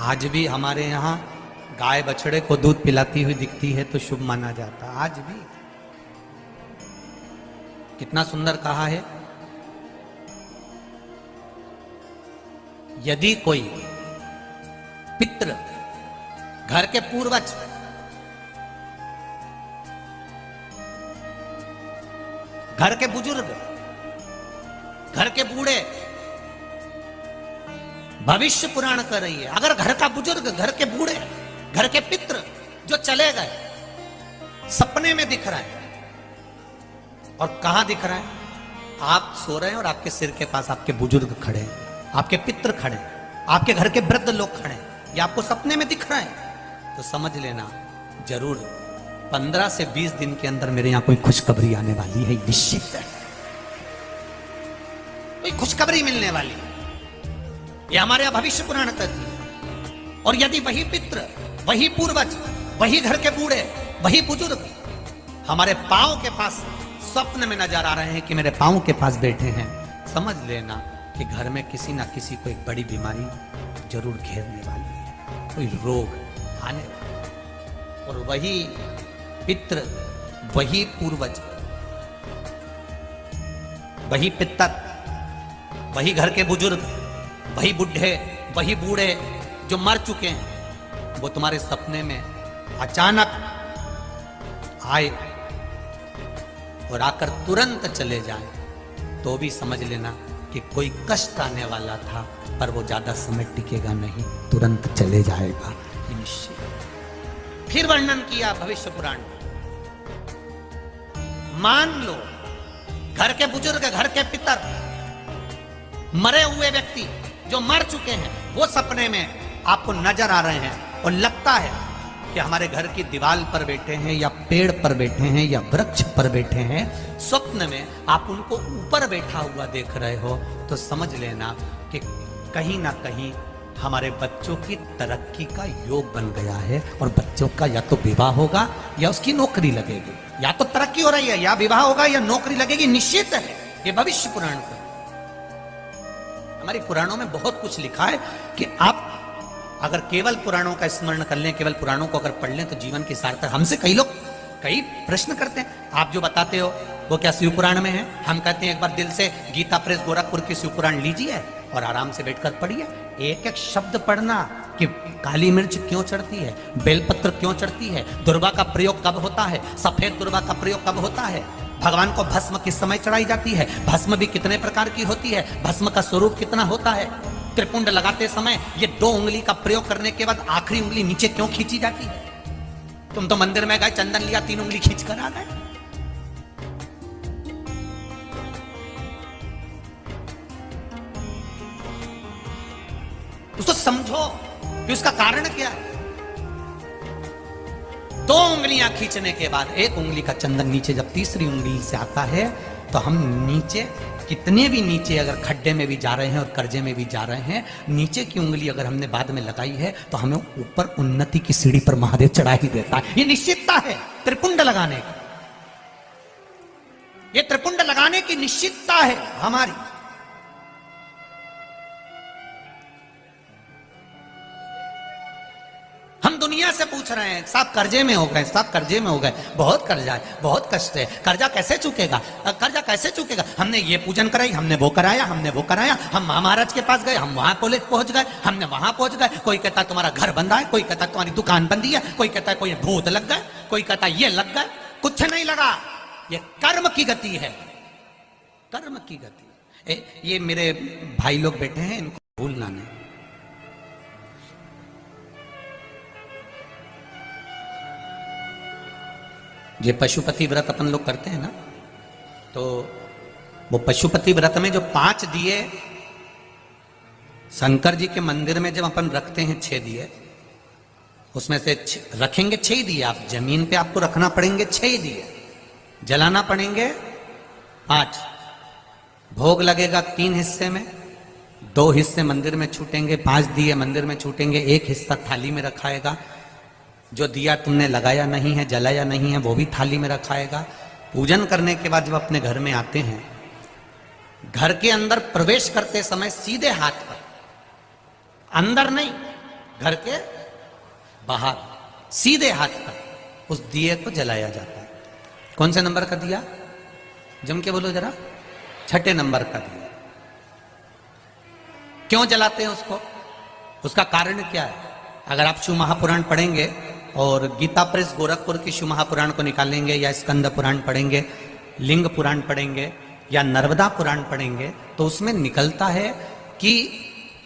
आज भी हमारे यहाँ गाय बछड़े को दूध पिलाती हुई दिखती है तो शुभ माना जाता, आज भी। कितना सुंदर कहा है, यदि कोई पितृ, घर के पूर्वज, घर के बुजुर्ग, घर के बूढ़े, भविष्य पुराण कर रही है। अगर घर का बुजुर्ग, घर के बूढ़े, घर के पितृ जो चले गए, सपने में दिख रहा है, और कहां दिख रहा है? आप सो रहे हैं और आपके सिर के पास आपके बुजुर्ग खड़े हैं, आपके पितृ खड़े हैं, आपके घर के वृद्ध लोग खड़े हैं, ये आपको सपने में दिख रहा है, तो समझ लेना जरूर 15 से 20 दिन के अंदर मेरे यहां कोई खुशखबरी आने वाली है, निश्चित है, कोई खुशखबरी मिलने वाली है। ये हमारे यहां भविष्य पुराण कहती है। और यदि वही पितृ, वही पूर्वज, वही घर के बूढ़े, वही बुजुर्ग हमारे पांव के पास स्वप्न में नजर आ रहे हैं कि मेरे पांव के पास बैठे हैं, समझ लेना कि घर में किसी ना किसी को एक बड़ी बीमारी जरूर घेरने वाली है, कोई रोग आने वाला है। और वही पितृ, वही पूर्वज, वही पितर, वही घर के बुजुर्ग, वही बुढ़े, वही बूढ़े जो मर चुके हैं, वो तुम्हारे सपने में अचानक आए और आकर तुरंत चले जाए, तो भी समझ लेना कि कोई कष्ट आने वाला था, पर वो ज्यादा समय टिकेगा नहीं, तुरंत चले जाएगा, ये निश्चय। फिर वर्णन किया भविष्य पुराण में, मान लो घर के बुजुर्ग, घर के पितर, मरे हुए व्यक्ति जो मर चुके हैं, वो सपने में आपको नजर आ रहे हैं और लगता है कि हमारे घर की दीवार पर बैठे हैं या पेड़ पर बैठे हैं या वृक्ष पर बैठे हैं, स्वप्न में आप उनको ऊपर बैठा हुआ देख रहे हो, तो समझ लेना कि कहीं ना कहीं हमारे बच्चों की तरक्की का योग बन गया है, और बच्चों का या तो विवाह होगा या उसकी नौकरी लगेगी, या तो तरक्की हो रही है, या विवाह होगा या नौकरी लगेगी, निश्चित है। ये भविष्य पुराण का, हमारे पुराणों में बहुत कुछ लिखा है कि आप अगर केवल पुराणों का स्मरण कर लें, केवल पुराणों को अगर पढ़ लें, तो जीवन की सार्थक। हमसे कई लोग कई प्रश्न करते हैं, आप जो बताते हो वो क्या शिव पुराण में है? हम कहते हैं एक बार दिल से गीता प्रेस गोरखपुर की शिव पुराण लीजिए और आराम से बैठकर पढ़िए, एक एक शब्द पढ़ना कि काली मिर्च क्यों चढ़ती है, बेलपत्र क्यों चढ़ती है, दुर्वा का प्रयोग कब होता है, सफेद दुर्वा का प्रयोग कब होता है, भगवान को भस्म किस समय चढ़ाई जाती है, भस्म भी कितने प्रकार की होती है, भस्म का स्वरूप कितना होता है, त्रिपुंड लगाते समय ये 2 उंगली का प्रयोग करने के बाद आखिरी उंगली नीचे क्यों खींची जाती है? तुम तो मंदिर में गए, चंदन लिया, 3 उंगली खींच कर आ गए। उसको समझो कि उसका कारण क्या है। 2 उंगलियां खींचने के बाद 1 उंगली का चंदन नीचे जब तीसरी उंगली से आता है, तो हम नीचे कितने भी नीचे अगर खड्डे में भी जा रहे हैं और कर्जे में भी जा रहे हैं, नीचे की उंगली अगर हमने बाद में लगाई है, तो हमें ऊपर उन्नति की सीढ़ी पर महादेव चढ़ा ही देता है। ये निश्चितता है त्रिपुंड लगाने की, ये त्रिपुंड लगाने की निश्चितता है हमारी। हम दुनिया से पूछ रहे हैं, साहब कर्जे में हो गए, साहब कर्जे में हो गए, बहुत कर्जा है, बहुत कष्ट है, कर्जा कैसे चुकेगा, कर्जा कैसे चुकेगा? हमने ये पूजन कराई, हमने वो कराया, हमने वो कराया, हम महाराज के पास गए, हम वहां कॉलेज पहुंच गए, हमने वहां पहुंच गए, कोई कहता है तुम्हारा घर बंद है, कोई कहता है तुम्हारी दुकान बंदी है, कोई कहता है कोई भूत लग गए, कोई कहता है ये लग गए, कुछ नहीं लगा, ये कर्म की गति है, कर्म की गति। ये मेरे भाई लोग बैठे हैं, इनको भूलना नहीं। ये पशुपति व्रत अपन लोग करते हैं ना, तो वो पशुपति व्रत में जो 5 दिए शंकर जी के मंदिर में जब अपन रखते हैं, 6 दिए, उसमें से रखेंगे 6 दिए, आप जमीन पे आपको रखना पड़ेंगे 6 दिए, जलाना पड़ेंगे 5, भोग लगेगा 3 हिस्से में, 2 हिस्से मंदिर में छूटेंगे, 5 दिए मंदिर में छूटेंगे, 1 हिस्सा थाली में रखाएगा, जो दिया तुमने लगाया नहीं है, जलाया नहीं है, वो भी थाली में रखाएगा। पूजन करने के बाद जब अपने घर में आते हैं, घर के अंदर प्रवेश करते समय सीधे हाथ पर, अंदर नहीं, घर के बाहर सीधे हाथ पर उस दिए को जलाया जाता है। कौन से नंबर का दिया? जम के बोलो जरा। छठे नंबर का दिया। क्यों जलाते हैं उसको? उसका कारण क्या है? अगर आप शिव महापुराण पढ़ेंगे और गीता प्रेस गोरखपुर की शिव महापुराण को निकालेंगे, या स्कंद पुराण पढ़ेंगे, लिंग पुराण पढ़ेंगे, या नर्मदा पुराण पढ़ेंगे, तो उसमें निकलता है कि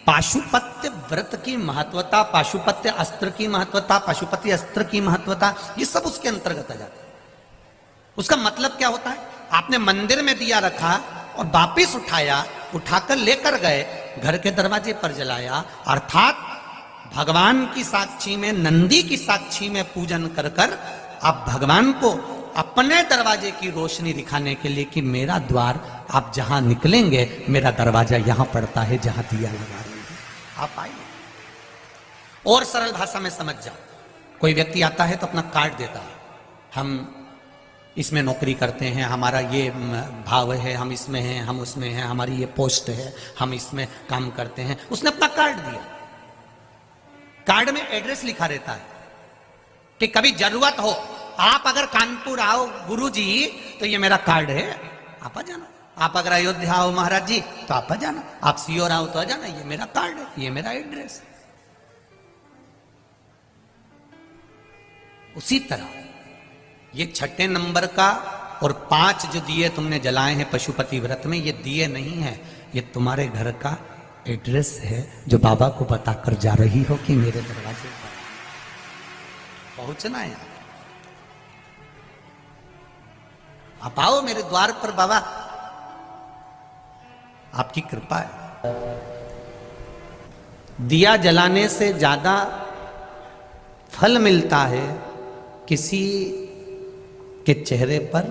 पाशुपत्य व्रत की महत्वता, पाशुपत्य अस्त्र की महत्वता, पाशुपति अस्त्र की महत्वता, ये सब उसके अंतर्गत आ जाता है। उसका मतलब क्या होता है? आपने मंदिर में दिया रखा और वापिस उठाया, उठाकर लेकर गए, घर के दरवाजे पर जलाया, अर्थात भगवान की साक्षी में, नंदी की साक्षी में पूजन कर कर आप भगवान को अपने दरवाजे की रोशनी दिखाने के लिए कि मेरा द्वार, आप जहां निकलेंगे मेरा दरवाजा यहां पड़ता है जहां दिया लगा रहे हैं, आप आइए। और सरल भाषा में समझ जाओ, कोई व्यक्ति आता है तो अपना कार्ड देता है, हम इसमें नौकरी करते हैं, हमारा ये भाव है, हम इसमें हैं, हम उसमें हैं, हमारी ये पोस्ट है, हम इसमें काम करते हैं। उसने अपना कार्ड दिया, कार्ड में एड्रेस लिखा रहता है कि कभी जरूरत हो, आप अगर कानपुर आओ गुरुजी तो ये मेरा कार्ड है, आप आ जाना। आप अगर अयोध्या आओ महाराज जी तो आप आ जाना। आप सीओर आओ तो आ जाना, ये मेरा कार्ड है, ये मेरा एड्रेस है। उसी तरह ये छठे नंबर का और 5 जो दिए तुमने जलाए हैं पशुपति व्रत में, ये दिए नहीं है, ये तुम्हारे घर का एड्रेस है जो बाबा को बताकर जा रही हो कि मेरे दरवाजे पर पहुंचना है। आप आओ मेरे द्वार पर, बाबा आपकी कृपा है। दिया जलाने से ज्यादा फल मिलता है किसी के चेहरे पर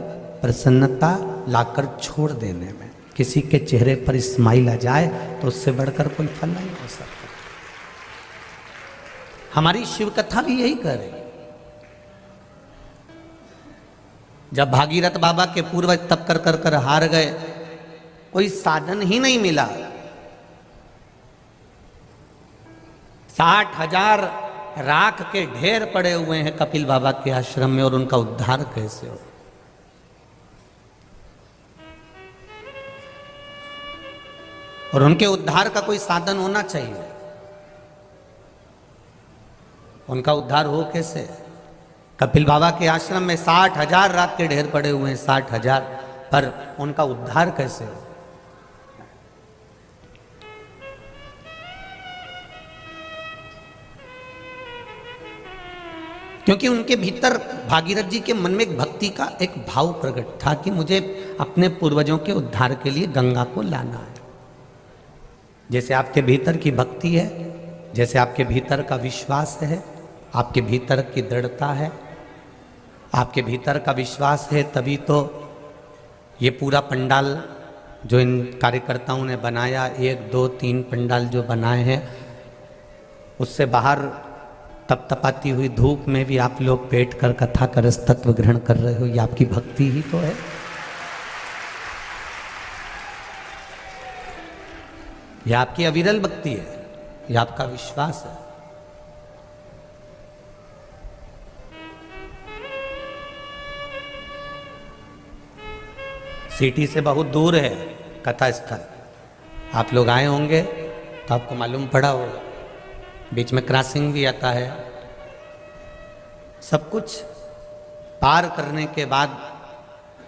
प्रसन्नता लाकर छोड़ देने में। किसी के चेहरे पर स्माइल आ जाए तो उससे बढ़कर कोई फल नहीं हो सकता। हमारी शिव कथा भी यही कह रही है। जब भागीरथ बाबा के पूर्वज तप कर कर कर हार गए, कोई साधन ही नहीं मिला, 60,000 राख के ढेर पड़े हुए हैं कपिल बाबा के आश्रम में, और उनका उद्धार कैसे हो? और उनके उद्धार का कोई साधन होना चाहिए। उनका उद्धार हो कैसे? कपिल बाबा के आश्रम में 60,000 राख के ढेर पड़े हुए हैं, 60,000, पर उनका उद्धार कैसे हो? क्योंकि उनके भीतर भागीरथ जी के मन में एक भक्ति का एक भाव प्रकट था कि मुझे अपने पूर्वजों के उद्धार के लिए गंगा को लाना है। जैसे आपके भीतर की भक्ति है, जैसे आपके भीतर का विश्वास है, आपके भीतर की दृढ़ता है, आपके भीतर का विश्वास है, तभी तो ये पूरा पंडाल जो इन कार्यकर्ताओं ने बनाया, 1 2 3 पंडाल जो बनाए हैं, उससे बाहर तपतपाती हुई धूप में भी आप लोग बैठकर कथा का रस तत्व ग्रहण कर रहे हो। ये आपकी भक्ति ही तो है। ये आपकी अविरल भक्ति है, ये आपका विश्वास है। सिटी से बहुत दूर है कथा स्थल। आप लोग आए होंगे तो आपको मालूम पड़ा होगा, बीच में क्रॉसिंग भी आता है। सब कुछ पार करने के बाद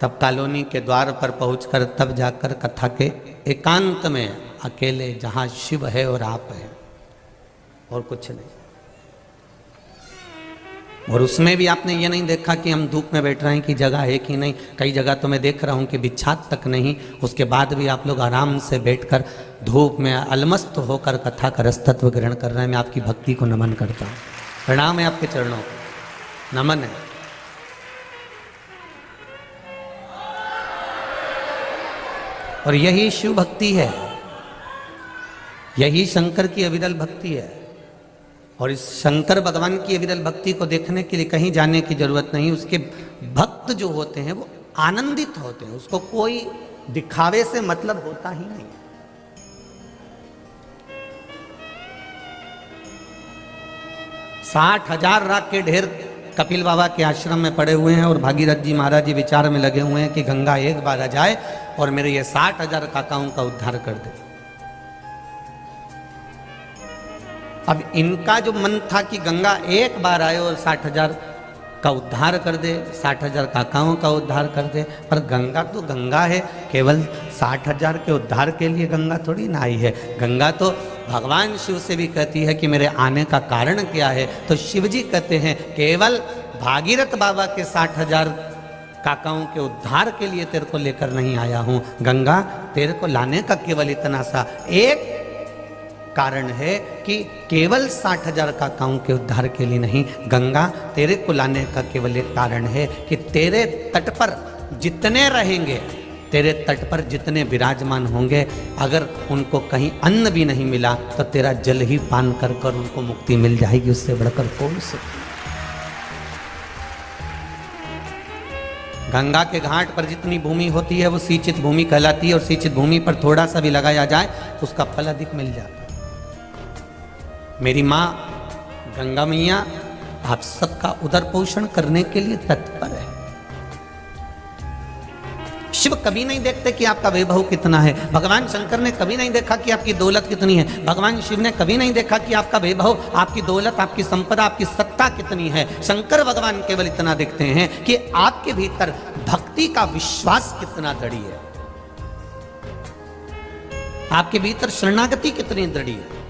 तब कॉलोनी के द्वार पर पहुंचकर तब जाकर कथा के एकांत में अकेले, जहां शिव है और आप हैं और कुछ नहीं। और उसमें भी आपने ये नहीं देखा कि हम धूप में बैठ रहे हैं कि जगह है कि नहीं। कई जगह तो मैं देख रहा हूँ कि बिछात तक नहीं, उसके बाद भी आप लोग आराम से बैठकर धूप में अलमस्त होकर कथा का रस तत्व ग्रहण कर रहे हैं। मैं आपकी भक्ति को नमन करता हूँ, प्रणाम है आपके चरणों को, नमन है। और यही शिव भक्ति है, यही शंकर की अविरल भक्ति है। और इस शंकर भगवान की अविरल भक्ति को देखने के लिए कहीं जाने की जरूरत नहीं। उसके भक्त जो होते हैं वो आनंदित होते हैं, उसको कोई दिखावे से मतलब होता ही नहीं। 60,000 राख के ढेर कपिल बाबा के आश्रम में पड़े हुए हैं और भागीरथ जी महाराज जी विचार में लगे हुए हैं कि गंगा एक बार आ जाए और मेरे ये 60,000 काकाओं का उद्धार कर दे। अब इनका जो मन था कि गंगा एक बार आए और 60,000 का उद्धार कर दे, 60,000 काकाओं का उद्धार कर दे, पर गंगा तो गंगा है, केवल 60,000 के उद्धार के लिए गंगा थोड़ी ना आई है। गंगा तो भगवान शिव से भी कहती है कि मेरे आने का कारण क्या है, तो शिव जी कहते हैं केवल भागीरथ बाबा के 60,000 काकाओं के उद्धार के लिए तेरे को लेकर नहीं आया हूं। गंगा तेरे को लाने का केवल इतना सा एक कारण है कि केवल 60,000 काकाओं के उद्धार के लिए नहीं, गंगा तेरे को लाने का केवल एक कारण है कि तेरे तट पर जितने रहेंगे, तेरे तट पर जितने विराजमान होंगे, अगर उनको कहीं अन्न भी नहीं मिला तो तेरा जल ही पान कर कर उनको मुक्ति मिल जाएगी। उससे बढ़कर कौन से। गंगा के घाट पर जितनी भूमि होती है वो सिंचित भूमि कहलाती है और सिंचित भूमि पर थोड़ा सा भी लगाया जाए उसका फल अधिक मिल जाता है। मेरी माँ गंगा मैया आप सबका उदर पोषण करने के लिए तत्पर है। शिव कभी नहीं देखते कि आपका वैभव कितना है, भगवान शंकर ने कभी नहीं देखा कि आपकी दौलत कितनी है, भगवान शिव ने कभी नहीं देखा कि आपका वैभव, आपकी दौलत, आपकी संपदा, आपकी सत्ता कितनी है। शंकर भगवान केवल इतना देखते हैं कि आपके भीतर भक्ति का विश्वास कितना दृढ़ है, आपके भीतर शरणागति कितनी दृढ़ है।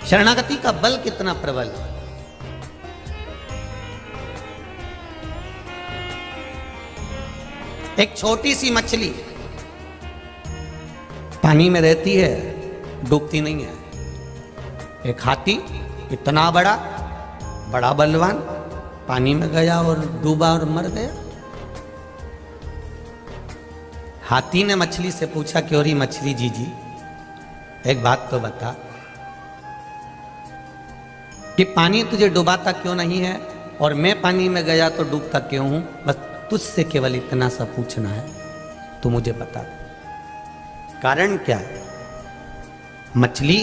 शरणागति का बल कितना प्रबल है। एक छोटी सी मछली पानी में रहती है, डूबती नहीं है। एक हाथी इतना बड़ा बड़ा बलवान पानी में गया और डूबा और मर गया। हाथी ने मछली से पूछा कि और मछली जी एक बात तो बता कि पानी तुझे डुबाता क्यों नहीं है और मैं पानी में गया तो डूबता क्यों हूं। बस तुझसे केवल इतना सा पूछना है, तू मुझे बता दे कारण क्या है। मछली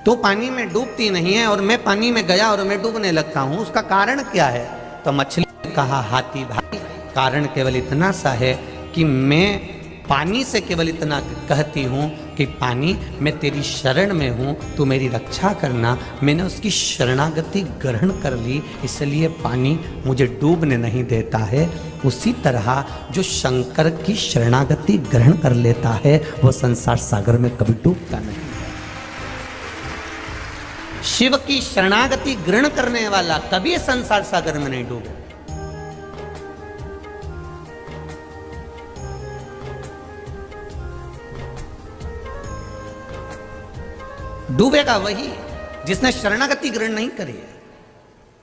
तो पानी में डूबती नहीं है और मैं पानी में गया और मैं डूबने लगता हूं, उसका कारण क्या है। तो मछली ने कहा हाथी भाई कारण केवल इतना सा है कि मैं पानी से केवल इतना कहती हूँ कि पानी मैं तेरी शरण में हूँ, तू मेरी रक्षा करना। मैंने उसकी शरणागति ग्रहण कर ली, इसलिए पानी मुझे डूबने नहीं देता है। उसी तरह जो शंकर की शरणागति ग्रहण कर लेता है वो संसार सागर में कभी डूबता नहीं। शिव की शरणागति ग्रहण करने वाला कभी संसार सागर में नहीं डूबे। डूबेगा वही जिसने शरणागति ग्रहण नहीं करी है।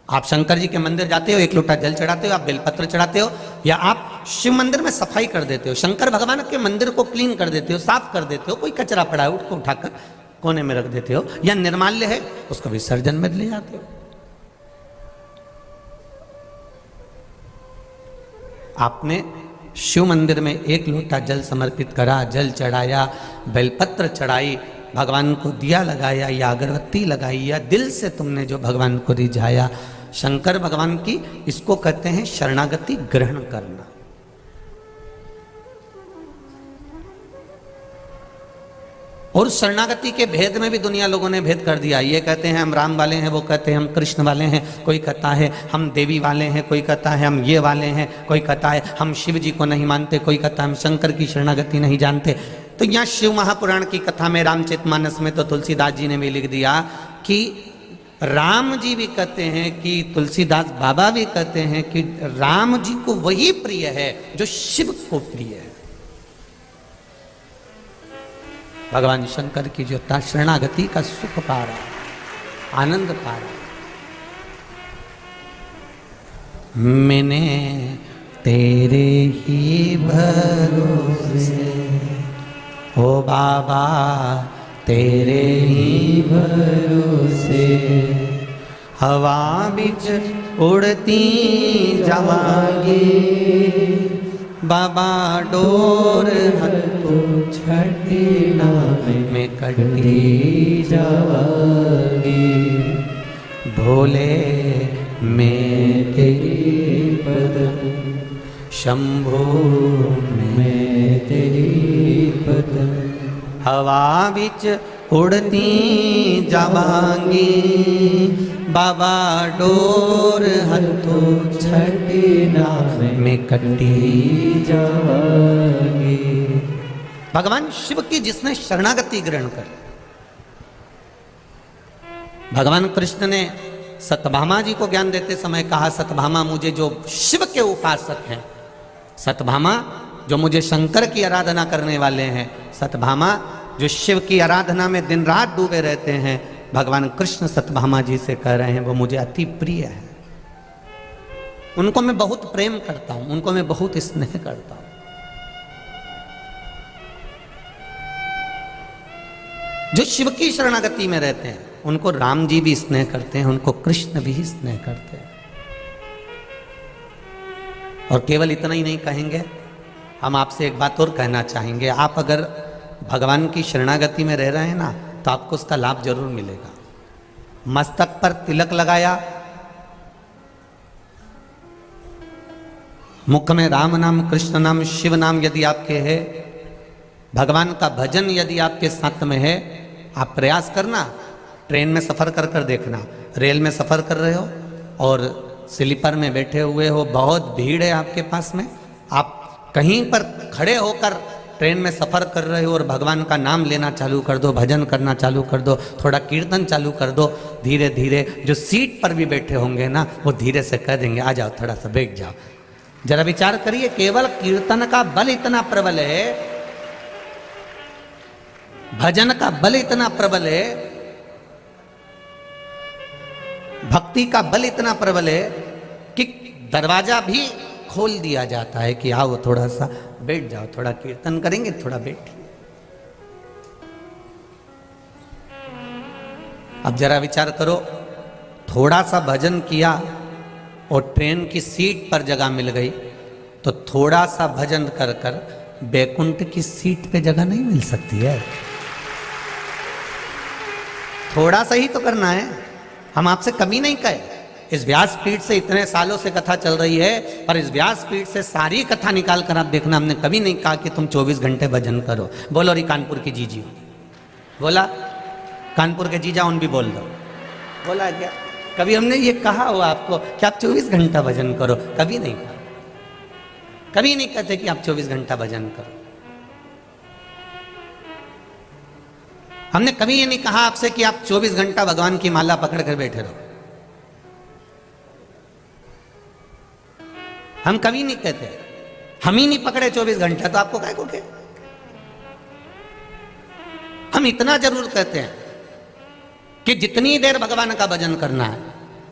आप शंकर जी के मंदिर जाते हो, एक लोटा जल चढ़ाते हो, आप बेलपत्र चढ़ाते हो, या आप शिव मंदिर में सफाई कर देते हो, शंकर भगवान के मंदिर को क्लीन कर देते हो, साफ कर देते हो। कोई कचरा पड़ा है उसको उठाकर कोने में रख देते हो, या निर्माल्य है उसको विसर्जन में ले जाते हो। आपने शिव मंदिर में एक लोटा जल समर्पित करा, जल चढ़ाया, बेलपत्र चढ़ाई, भगवान को दिया लगाया या अगरबत्ती लगाई, या दिल से तुमने जो भगवान को रिझाया, शंकर भगवान की इसको कहते हैं शरणागति ग्रहण करना। और शरणागति के भेद में भी दुनिया लोगों ने भेद कर दिया। ये कहते हैं हम राम वाले हैं, वो कहते हैं हम कृष्ण वाले हैं, कोई कहता है हम देवी वाले हैं, कोई कहता है हम ये वाले हैं, कोई कहता है हम शिव जी को नहीं मानते, कोई कहता है हम शंकर की शरणागति नहीं जानते। तो यहाँ शिव महापुराण की कथा में रामचरितमानस में तो तुलसीदास जी ने भी लिख दिया कि राम जी भी कहते हैं कि तुलसीदास बाबा भी कहते हैं कि राम जी को वही प्रिय है जो शिव को प्रिय है। भगवान शंकर की जो शरणागति का सुख पा रहा, आनंद पा रहा। मैंने तेरे ही भरोसे ओ बाबा तेरे ही भरोसे हवा बिच उड़ती जावांगी बाबा डोर हर कुछ खटिना में कटी जावांगी। भोले में तेरी पद शंभो मैं तेरी पद हवा बिच उड़ती जावांगी। बाबा डोर हथो छटिना में कटी जावांगी। भगवान शिव की जिसने शरणागति ग्रहण कर, भगवान कृष्ण ने सत्यभामा जी को ज्ञान देते समय कहा, सत्यभामा मुझे जो शिव के उपासक हैं, सत्यभामा जो मुझे शंकर की आराधना करने वाले हैं, सत्यभामा जो शिव की आराधना में दिन रात डूबे रहते हैं, भगवान कृष्ण सत्यभामा जी से कह रहे हैं वो मुझे अति प्रिय है। उनको मैं बहुत प्रेम करता हूं, उनको मैं बहुत स्नेह करता हूं। जो शिव की शरणागति में रहते हैं उनको राम जी भी स्नेह करते हैं, उनको कृष्ण भी स्नेह करते हैं। और केवल इतना ही नहीं कहेंगे, हम आपसे एक बात और कहना चाहेंगे। आप अगर भगवान की शरणागति में रह रहे हैं ना, तो आपको उसका लाभ जरूर मिलेगा। मस्तक पर तिलक लगाया, मुख में राम नाम, कृष्ण नाम, शिव नाम यदि आपके है, भगवान का भजन यदि आपके साथ में है, आप प्रयास करना। ट्रेन में सफ़र कर कर देखना, रेल में सफ़र कर रहे हो और स्लीपर में बैठे हुए हो, बहुत भीड़ है आपके पास में, आप कहीं पर खड़े होकर ट्रेन में सफ़र कर रहे हो और भगवान का नाम लेना चालू कर दो, भजन करना चालू कर दो, थोड़ा कीर्तन चालू कर दो। धीरे धीरे जो सीट पर भी बैठे होंगे ना, वो धीरे से कह देंगे आ जाओ, थोड़ा सा बैठ जाओ। जरा विचार करिए, केवल कीर्तन का बल इतना प्रबल है, भजन का बल इतना प्रबल है, भक्ति का बल इतना प्रबल है कि दरवाजा भी खोल दिया जाता है कि आओ थोड़ा सा बैठ जाओ, थोड़ा कीर्तन करेंगे, थोड़ा बैठिए। अब जरा विचार करो, थोड़ा सा भजन किया और ट्रेन की सीट पर जगह मिल गई, तो थोड़ा सा भजन कर कर बैकुंठ की सीट पे जगह नहीं मिल सकती है। थोड़ा सा ही तो करना है। हम आपसे कमी नहीं कहे, इस व्यासपीठ से इतने सालों से कथा चल रही है, पर इस व्यासपीठ से सारी कथा निकाल कर आप देखना, हमने कभी नहीं कहा कि तुम 24 घंटे भजन करो। बोलो री कानपुर की जीजी, बोला कानपुर के जीजा उन भी बोल दो, बोला क्या? कभी हमने ये कहा हो आपको कि आप 24 घंटा भजन करो? कभी नहीं कहा, कभी नहीं कहते कि आप 24 घंटा भजन करो। हमने कभी ये नहीं कहा आपसे कि आप 24 घंटा भगवान की माला पकड़ कर बैठे रहो। हम कभी नहीं कहते, हम ही नहीं पकड़े 24 घंटा, तो आपको क्या कहोगे? हम इतना जरूर कहते हैं कि जितनी देर भगवान का भजन करना है,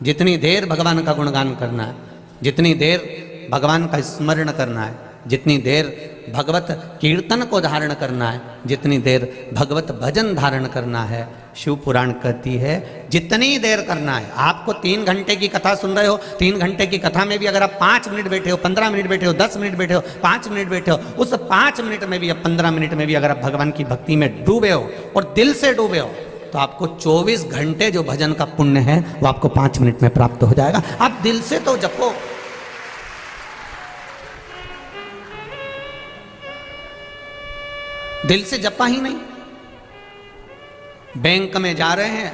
जितनी देर भगवान का गुणगान करना है, जितनी देर भगवान का स्मरण करना है, जितनी देर भगवत कीर्तन को धारण करना है, जितनी देर भगवत भजन धारण करना है, शिव पुराण कहती है जितनी देर करना है। आपको 3 घंटे की कथा सुन रहे हो, 3 घंटे की कथा में भी अगर आप 5 मिनट बैठे हो, 15 मिनट बैठे हो, 10 मिनट बैठे हो, 5 मिनट बैठे हो, उस 5 मिनट में भी या 15 मिनट में भी अगर आप भगवान की भक्ति में डूबे हो और दिल से डूबे हो, तो आपको 24 घंटे जो भजन का पुण्य है वो आपको 5 मिनट में प्राप्त हो जाएगा। आप दिल से तो जपो। दिल से जपा ही नहीं। बैंक में जा रहे हैं,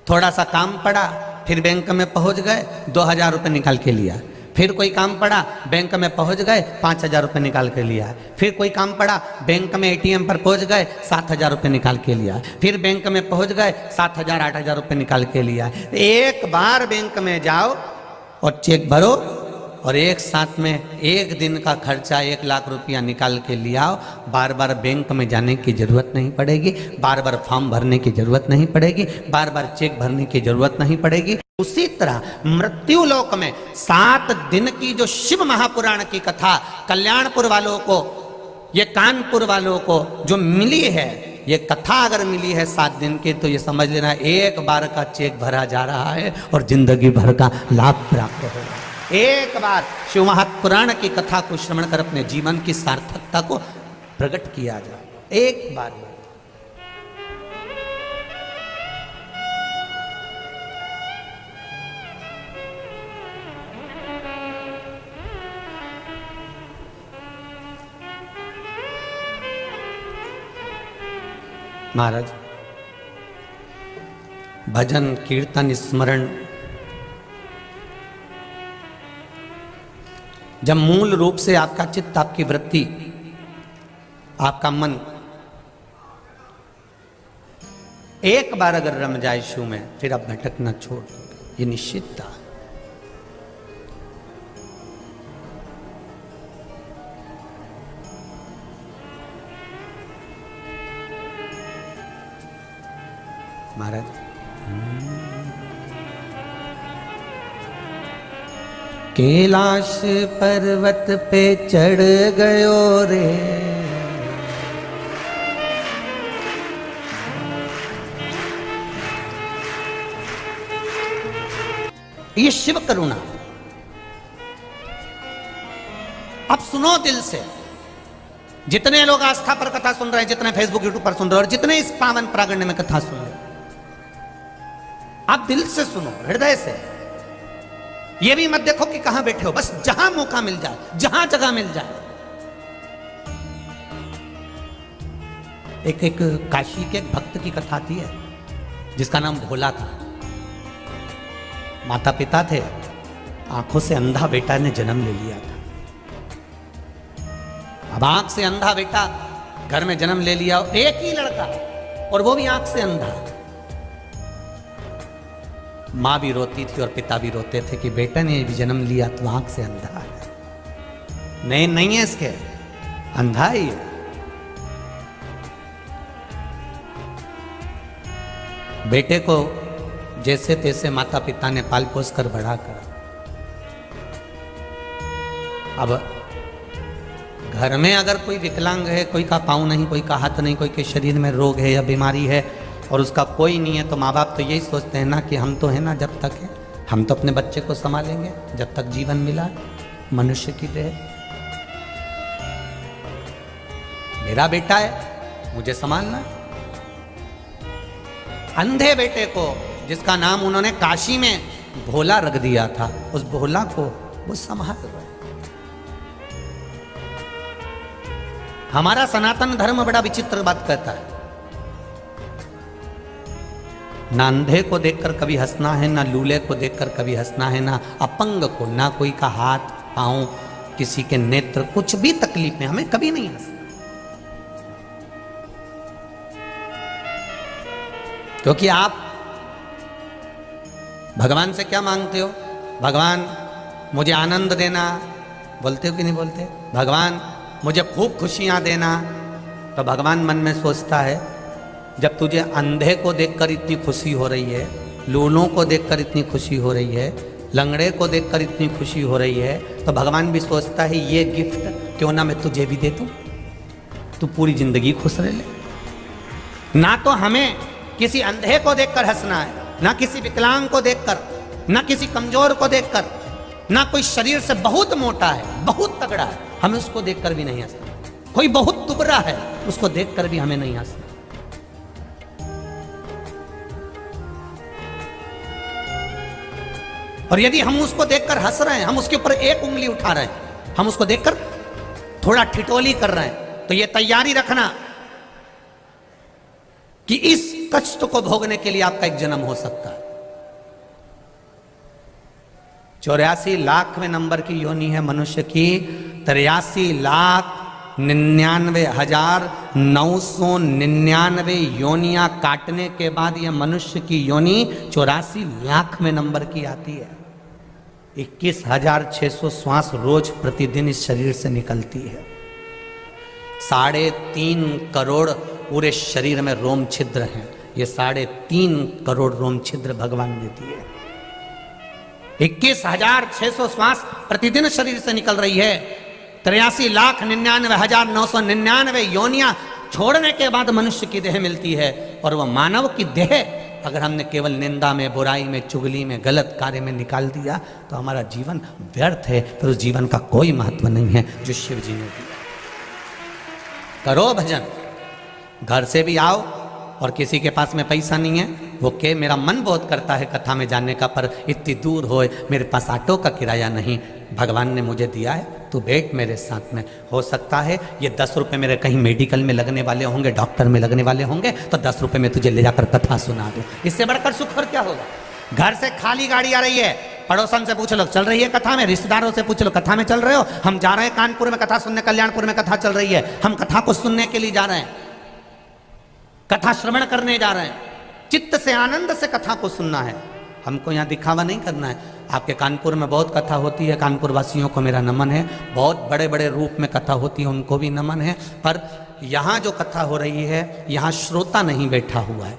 थोड़ा सा काम पड़ा, फिर बैंक में पहुंच गए, 2000 रुपये निकाल के लिया। फिर कोई काम पड़ा, बैंक में पहुंच गए, 5000 रुपये निकाल के लिया। फिर कोई काम पड़ा, बैंक में ATM पर पहुंच गए, 7000 रुपये निकाल के लिया। फिर बैंक में पहुंच गए, 7000 8000 रुपये निकाल के लिया। एक बार बैंक में जाओ और चेक भरो और एक साथ में एक दिन का खर्चा 1 लाख रुपया निकाल के लिया। बार बार बैंक में जाने की जरूरत नहीं पड़ेगी, बार बार फॉर्म भरने की जरूरत नहीं पड़ेगी, बार बार चेक भरने की जरूरत नहीं पड़ेगी। उसी तरह मृत्यु लोक में 7 दिन की जो शिव महापुराण की कथा कल्याणपुर वालों को, ये कानपुर वालों को जो मिली है, ये कथा अगर मिली है 7 दिन की, तो ये समझ लेना एक बार का चेक भरा जा रहा है और जिंदगी भर का लाभ प्राप्त हो रहा है। एक बार शिव महापुराण की कथा को श्रवण कर अपने जीवन की सार्थकता को प्रकट किया जाए। एक बार में। महाराज, भजन कीर्तन स्मरण जब मूल रूप से आपका चित्त, आपकी वृत्ति, आपका मन एक बार अगर रम जाए शिव में, फिर आप भटकना छोड़ दोगे, ये निश्चित था। महाराज, कैलाश पर्वत पे चढ़ गयो रे, ये शिव करुणा। अब सुनो दिल से, जितने लोग आस्था पर कथा सुन रहे हैं, जितने फेसबुक यूट्यूब पर सुन रहे हैं, और जितने इस पावन प्रागण्य में कथा सुन रहे हैं, आप दिल से सुनो, हृदय से। ये भी मत देखो कि कहां बैठे हो, बस जहां मौका मिल जाए, जहां जगह मिल जाए। एक काशी के एक भक्त की कथा थी है, जिसका नाम भोला था। माता पिता थे, आंखों से अंधा बेटा ने जन्म ले लिया था। अब आंख से अंधा बेटा घर में जन्म ले लिया, एक ही लड़का, और वो भी आंख से अंधा। माँ भी रोती थी और पिता भी रोते थे कि बेटा ने भी जन्म लिया तो आंख से अंधा है। नहीं है इसके, अंधा ही है। बेटे को जैसे तैसे माता पिता ने पाल पोस कर बड़ा करा। अब घर में अगर कोई विकलांग है, कोई का पाँव नहीं, कोई का हाथ नहीं, कोई के शरीर में रोग है या बीमारी है, और उसका कोई नहीं है, तो माँ बाप तो यही सोचते हैं ना कि हम तो है ना, जब तक है हम तो अपने बच्चे को संभालेंगे, जब तक जीवन मिला मनुष्य की देह। मेरा बेटा है, मुझे संभालना। अंधे बेटे को, जिसका नाम उन्होंने काशी में भोला रख दिया था, उस भोला को वो संभाल रहे। हमारा सनातन धर्म बड़ा विचित्र बात कहता है, ना अंधे को देखकर कभी हंसना है, ना लूले को देखकर कभी हंसना है, ना अपंग को, ना कोई का हाथ पांव, किसी के नेत्र, कुछ भी तकलीफ में हमें कभी नहीं हंसना। क्योंकि आप भगवान से क्या मांगते हो? भगवान मुझे आनंद देना, बोलते हो कि नहीं बोलते? भगवान मुझे खूब खुशियां देना। तो भगवान मन में सोचता है, जब तुझे अंधे को देखकर इतनी खुशी हो रही है, लूलों को देखकर इतनी खुशी हो रही है, लंगड़े को देखकर इतनी खुशी हो रही है, तो भगवान भी सोचता है ये गिफ्ट क्यों ना मैं तुझे भी दे दूं, तू पूरी जिंदगी खुश रह ले। ना तो हमें किसी अंधे को देखकर हंसना है, ना किसी विकलांग को देखकर, ना किसी कमजोर को देखकर, ना कोई शरीर से बहुत मोटा है, बहुत तगड़ा है, हमें उसको देखकर भी नहीं हंसना। कोई बहुत दुबरा है, उसको देखकर भी हमें नहीं हंसना। और यदि हम उसको देखकर हंस रहे हैं, हम उसके ऊपर एक उंगली उठा रहे हैं, हम उसको देखकर थोड़ा ठिठोली कर रहे हैं, तो ये तैयारी रखना कि इस कष्ट को भोगने के लिए आपका एक जन्म हो सकता है। 84 लाखवें नंबर की योनि है मनुष्य की। 83,99,999 योनियां काटने के बाद यह मनुष्य की योनि 84 लाखवें नंबर की आती है। 21,600 श्वास रोज प्रतिदिन इस शरीर से निकलती है। 3.5 करोड़ पूरे शरीर में रोम छिद्र हैं। ये 3.5 करोड़ रोम छिद्र भगवान ने दिए। 21,600 श्वास प्रतिदिन शरीर से निकल रही है। 83,99,999 योनियां छोड़ने के बाद मनुष्य की देह मिलती है। और वह मानव की देह अगर हमने केवल निंदा में, बुराई में, चुगली में, गलत कार्य में निकाल दिया तो हमारा जीवन व्यर्थ है। फिर उस जीवन का कोई महत्व नहीं है जो शिव जी ने दिया। करो भजन, घर से भी आओ और किसी के पास में पैसा नहीं है, वो के मेरा मन बहुत करता है कथा में जाने का, पर इतनी दूर हो, मेरे पास ऑटो का किराया नहीं, भगवान ने मुझे दिया है, तू बैठ मेरे साथ में। हो सकता है ये 10 रुपये मेरे कहीं मेडिकल में लगने वाले होंगे, डॉक्टर में लगने वाले होंगे, तो 10 रुपये में तुझे ले जाकर कथा सुना दूँ। इससे बढ़कर सुख और क्या होगा? घर से खाली गाड़ी आ रही है, पड़ोसन से पूछ लो चल रही है कथा में, रिश्तेदारों से पूछ लो कथा में चल रहे हो, हम जा रहे हैं कानपुर में कथा सुनने, कल्याणपुर में कथा चल रही है, हम कथा को सुनने के लिए जा रहे हैं, कथा श्रवण करने जा रहे हैं, चित्त से आनंद से कथा को सुनना है, हमको यहाँ दिखावा नहीं करना है। आपके कानपुर में बहुत कथा होती है, कानपुर वासियों को मेरा नमन है, बहुत बड़े बड़े रूप में कथा होती है, उनको भी नमन है, पर यहाँ जो कथा हो रही है यहाँ श्रोता नहीं बैठा हुआ है।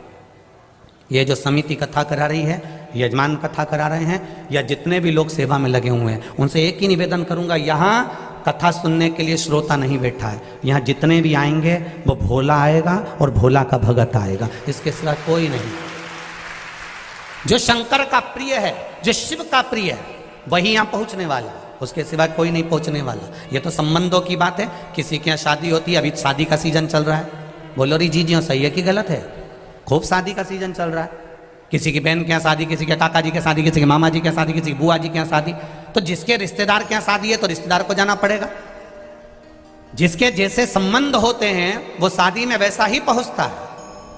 ये जो समिति कथा करा रही है, यजमान कथा करा रहे हैं, या जितने भी लोग सेवा में लगे हुए हैं, उनसे एक ही निवेदन करूंगा, यहाँ कथा सुनने के लिए श्रोता नहीं बैठा है, यहाँ जितने भी आएंगे वो भोला आएगा और भोला का भगत आएगा, इसके सिवा कोई नहीं। जो शंकर का प्रिय है, जो शिव का प्रिय है, वही यहाँ पहुँचने वाला, उसके सिवा कोई नहीं पहुँचने वाला। ये तो संबंधों की बात है, किसी के यहाँ शादी होती है, अभी शादी का सीजन चल रहा है, बोलो री जी सही है कि गलत है? खूब शादी का सीजन चल रहा है, किसी की बहन के यहाँ शादी, किसी के काका जी के शादी, किसी के मामा जी के शादी, किसी की बुआ जी के यहाँ शादी, तो जिसके रिश्तेदार के यहाँ शादी है तो रिश्तेदार को जाना पड़ेगा, जिसके जैसे संबंध होते हैं वो शादी में वैसा ही पहुंचता है।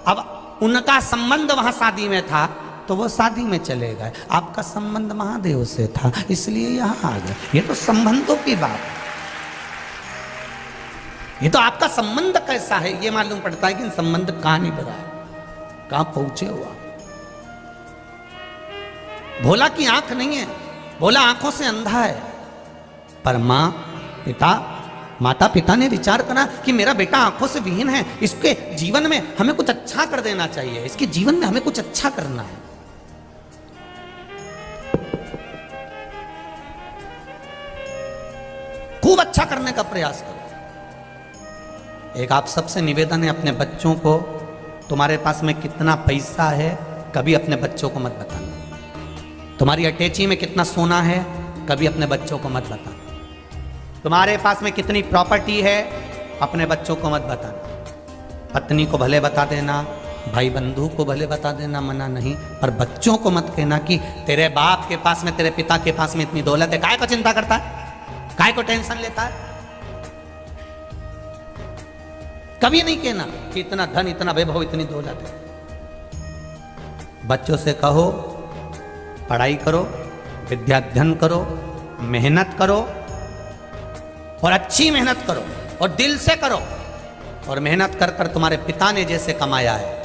अब उनका संबंध वहां शादी में था तो वो शादी में चले गए, आपका संबंध महादेव से था इसलिए यहां आ गए। ये तो संबंधों की बात है, ये तो आपका संबंध कैसा है ये मालूम पड़ता है कि संबंध कहां नहीं बढ़ा है, कहां पहुंचे हुआ। भोला की आंख नहीं है, भोला आंखों से अंधा है, पर माता पिता ने विचार करा कि मेरा बेटा आंखों से विहीन है, इसके जीवन में हमें कुछ अच्छा कर देना चाहिए, इसके जीवन में हमें कुछ अच्छा करना है। खूब अच्छा करने का प्रयास करो। एक आप सबसे निवेदन है, अपने बच्चों को, तुम्हारे पास में कितना पैसा है कभी अपने बच्चों को मत बताना, तुम्हारी अटैची में कितना सोना है कभी अपने बच्चों को मत बताना, तुम्हारे पास में कितनी प्रॉपर्टी है अपने बच्चों को मत बताना। पत्नी को भले बता देना, भाई बंधु को भले बता देना, मना नहीं, पर बच्चों को मत कहना कि तेरे बाप के पास में, तेरे पिता के पास में इतनी दौलत है, काय को चिंता करता है, काय को टेंशन लेता है। कभी नहीं कहना कि इतना धन, इतना वैभव, इतनी दौलत है। बच्चों से कहो पढ़ाई करो, विद्याध्ययन करो, मेहनत करो, और अच्छी मेहनत करो और दिल से करो, और मेहनत कर कर तुम्हारे पिता ने जैसे कमाया है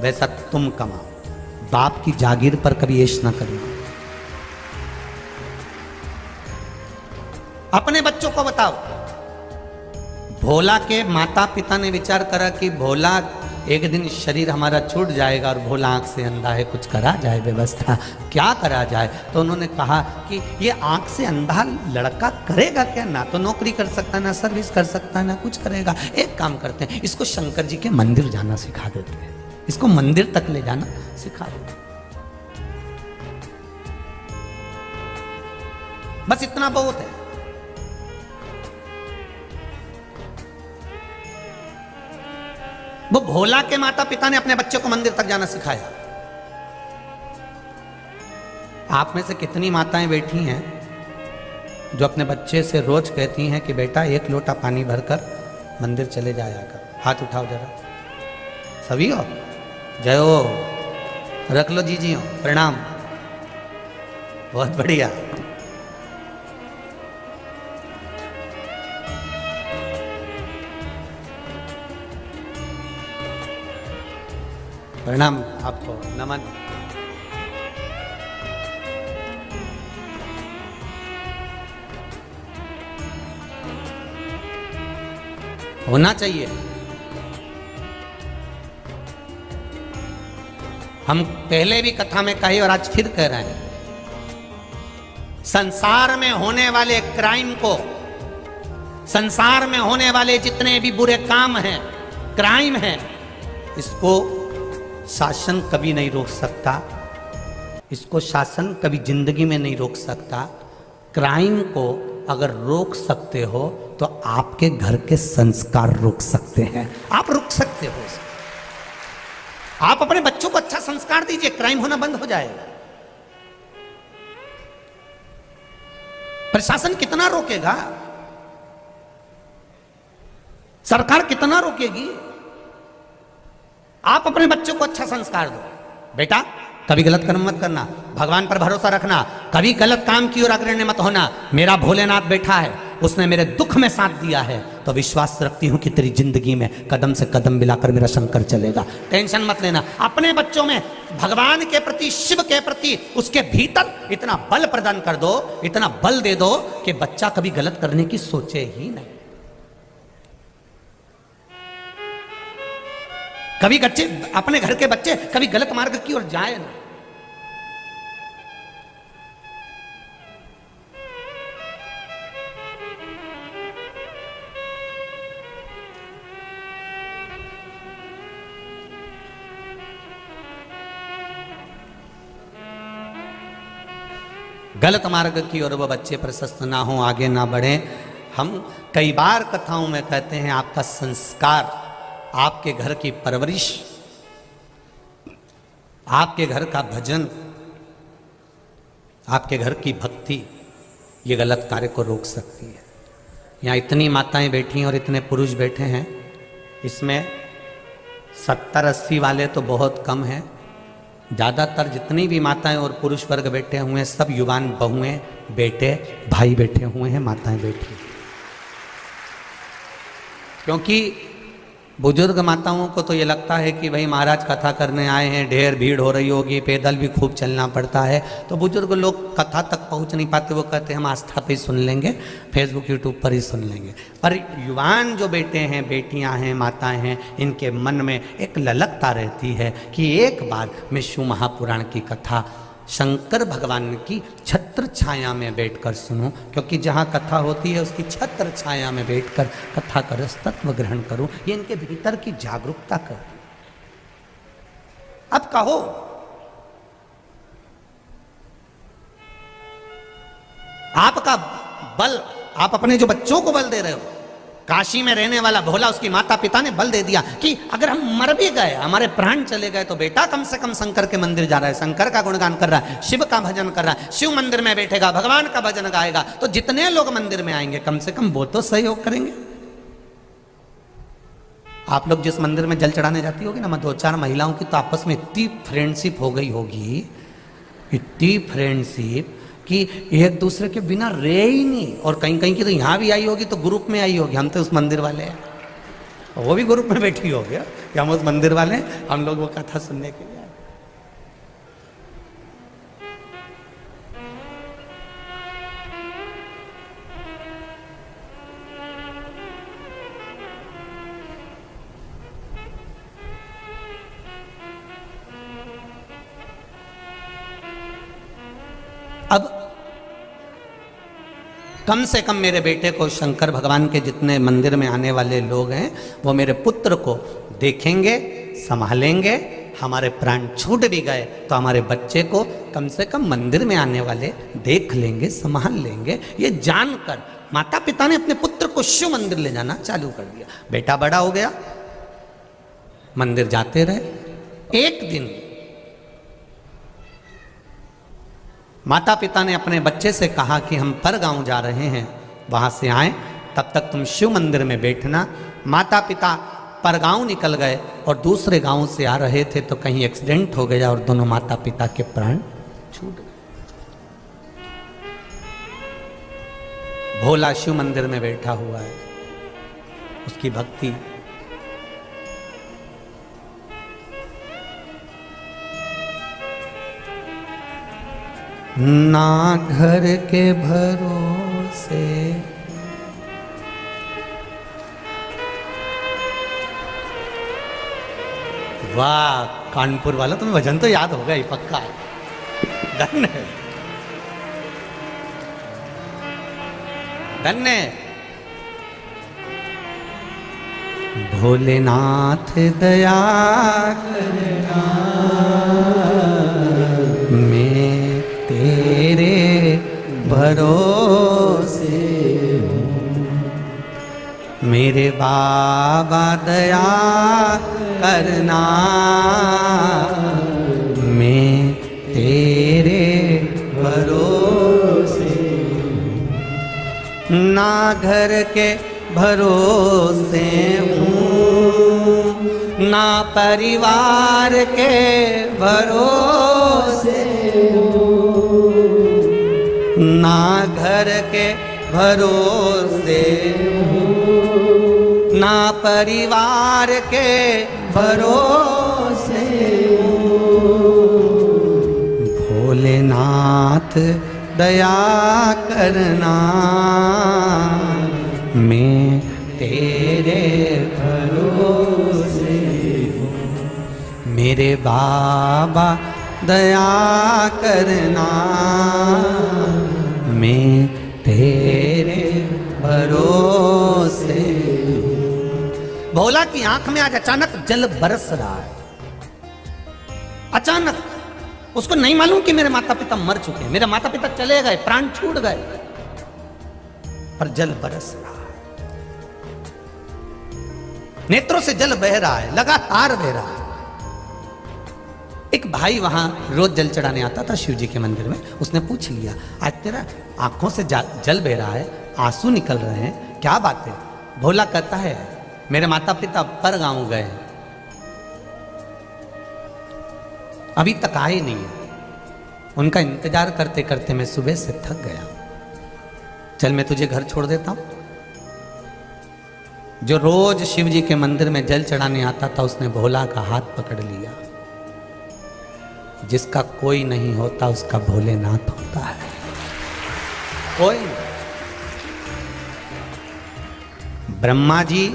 वैसा तुम कमाओ। बाप की जागीर पर कभी ऐश ना करना। अपने बच्चों को बताओ। भोला के माता पिता ने विचार करा कि भोला एक दिन शरीर हमारा छूट जाएगा और भोला आंख से अंधा है, कुछ करा जाए व्यवस्था, क्या करा जाए। तो उन्होंने कहा कि ये आंख से अंधा लड़का करेगा क्या, ना तो नौकरी कर सकता, ना सर्विस कर सकता, ना कुछ करेगा। एक काम करते हैं, इसको शंकर जी के मंदिर जाना सिखा देते हैं, इसको मंदिर तक ले जाना सिखा देते हैं। बस इतना बहुत है। वो भोला के माता पिता ने अपने बच्चे को मंदिर तक जाना सिखाया। आप में से कितनी माताएं बैठी हैं जो अपने बच्चे से रोज कहती हैं कि बेटा 1 लोटा पानी भरकर मंदिर चले जाया कर। हाथ उठाओ जरा, सभी हो, जय हो, रख लो जी हो, प्रणाम, बहुत बढ़िया। प्रणाम आपको, नमन। होना चाहिए। हम पहले भी कथा में कहे और आज फिर कह रहे हैं, संसार में होने वाले क्राइम को, संसार में होने वाले जितने भी बुरे काम हैं, क्राइम हैं, इसको शासन कभी नहीं रोक सकता, इसको शासन कभी जिंदगी में नहीं रोक सकता। क्राइम को अगर रोक सकते हो तो आपके घर के संस्कार रोक सकते हैं, आप रोक सकते सकते हो उसको। आप अपने बच्चों को अच्छा संस्कार दीजिए, क्राइम होना बंद हो जाएगा। प्रशासन कितना रोकेगा, सरकार कितना रोकेगी? आप अपने बच्चों को अच्छा संस्कार दो, बेटा कभी गलत कर्म मत करना, भगवान पर भरोसा रखना, कभी गलत काम की ओर अग्रणी मत होना। मेरा भोलेनाथ बैठा है, उसने मेरे दुख में साथ दिया है, तो विश्वास रखती हूं कि तेरी जिंदगी में कदम से कदम मिलाकर मेरा शंकर चलेगा। टेंशन मत लेना। अपने बच्चों में भगवान के प्रति, शिव के प्रति, उसके भीतर इतना बल प्रदान कर दो, इतना बल दे दो कि बच्चा कभी गलत करने की सोचे ही नहीं। कभी बच्चे, अपने घर के बच्चे कभी गलत मार्ग की ओर जाए ना। गलत मार्ग की ओर वो बच्चे प्रशस्त ना हो, आगे ना बढ़े। हम कई बार कथाओं में कहते हैं आपका संस्कार, आपके घर की परवरिश, आपके घर का भजन, आपके घर की भक्ति, ये गलत कार्य को रोक सकती है। यहाँ इतनी माताएं बैठी हैं और इतने पुरुष बैठे हैं, इसमें 70-80 वाले तो बहुत कम हैं। ज़्यादातर जितनी भी माताएं और पुरुष वर्ग बैठे हुए हैं, सब युवान बहुएं, बेटे, भाई बैठे हुए हैं, माताएं बैठी। क्योंकि बुजुर्ग माताओं को तो ये लगता है कि भाई महाराज कथा करने आए हैं, ढेर भीड़ हो रही होगी, पैदल भी खूब चलना पड़ता है, तो बुजुर्ग लोग कथा तक पहुंच नहीं पाते। वो कहते हैं हम आस्था पे ही सुन लेंगे, फेसबुक यूट्यूब पर ही सुन लेंगे। पर युवान जो बेटे हैं, बेटियां हैं, माताएं हैं, इनके मन में एक ललकता रहती है कि एक बार मैं शिव महापुराण की कथा शंकर भगवान की छत्र छाया में बैठकर सुनूं, क्योंकि जहाँ कथा होती है उसकी छत्र छाया में बैठकर कथा का रस तत्व ग्रहण करूं। ये इनके भीतर की जागरूकता करती। अब कहो, आपका बल, आप अपने जो बच्चों को बल दे रहे हो, काशी में रहने वाला भोला, उसकी माता पिता ने बल दे दिया कि अगर हम मर भी गए, हमारे प्राण चले गए, तो बेटा कम से कम शंकर के मंदिर जा रहा है, शंकर का गुणगान कर रहा है, शिव का भजन कर रहा है, शिव मंदिर में बैठेगा, भगवान का भजन गाएगा, तो जितने लोग मंदिर में आएंगे कम से कम वो तो सहयोग करेंगे। आप लोग जिस मंदिर में जल चढ़ाने जाती होगी ना, 2-4 महिलाओं की तो आपस में इतनी फ्रेंडशिप हो गई होगी, इतनी फ्रेंडशिप कि एक दूसरे के बिना रहे ही नहीं। और कहीं कहीं की तो यहाँ भी आई होगी, तो ग्रुप में आई होगी, हम तो उस मंदिर वाले हैं, वो भी ग्रुप में बैठी होगी कि हम उस मंदिर वाले हैं, हम लोग वो कथा सुनने के लिए आए। अब कम से कम मेरे बेटे को, शंकर भगवान के जितने मंदिर में आने वाले लोग हैं, वो मेरे पुत्र को देखेंगे, संभालेंगे। हमारे प्राण छूट भी गए तो हमारे बच्चे को कम से कम मंदिर में आने वाले देख लेंगे, संभाल लेंगे। ये जानकर माता पिता ने अपने पुत्र को शिव मंदिर ले जाना चालू कर दिया। बेटा बड़ा हो गया, मंदिर जाते रहे। एक दिन माता पिता ने अपने बच्चे से कहा कि हम पर गांव जा रहे हैं, वहां से आए, तब तक तुम शिव मंदिर में बैठना। माता पिता पर गांव निकल गए और दूसरे गांव से आ रहे थे, तो कहीं एक्सीडेंट हो गया और दोनों माता पिता के प्राण छूट गए। भोला शिव मंदिर में बैठा हुआ है, उसकी भक्ति, ना घर के भरोसे वाह, कानपुर वाला तुम्हें भजन तो याद होगा ही पक्का। धन्य धन्य भोलेनाथ दया करना, मैं तेरे भरोसे हूँ, मेरे बाबा दया करना, मैं तेरे भरोसे, ना घर के भरोसे हूँ, ना परिवार के भरोसे हूँ, ना घर के भरोसे हूँ, ना परिवार के भरोसे हूँ। भोलेनाथ दया करना, मैं तेरे भरोसे हूँ। मेरे बाबा दया करना, मैं तेरे भरोसे हूँ। भोला की आंख में आज अचानक जल बरस रहा है। अचानक उसको नहीं मालूम कि मेरे माता पिता मर चुके हैं, मेरे माता पिता चले गए, प्राण छूट गए, पर जल बरस रहा है, नेत्रों से जल बह रहा है, लगातार बह रहा है। एक भाई वहां रोज जल चढ़ाने आता था शिव जी के मंदिर में। उसने पूछ लिया, आज तेरा आंखों से जल बह रहा है, आंसू निकल रहे हैं, क्या बात है? भोला कहता है, मेरे माता पिता पर गांव गए, अभी तक आए नहीं है, उनका इंतजार करते करते मैं सुबह से थक गया, चल मैं तुझे घर छोड़ देता हूं। जो रोज शिव जी के मंदिर में जल चढ़ाने आता था, उसने भोला का हाथ पकड़ लिया। जिसका कोई नहीं होता उसका भोलेनाथ होता है। कोई ब्रह्मा जी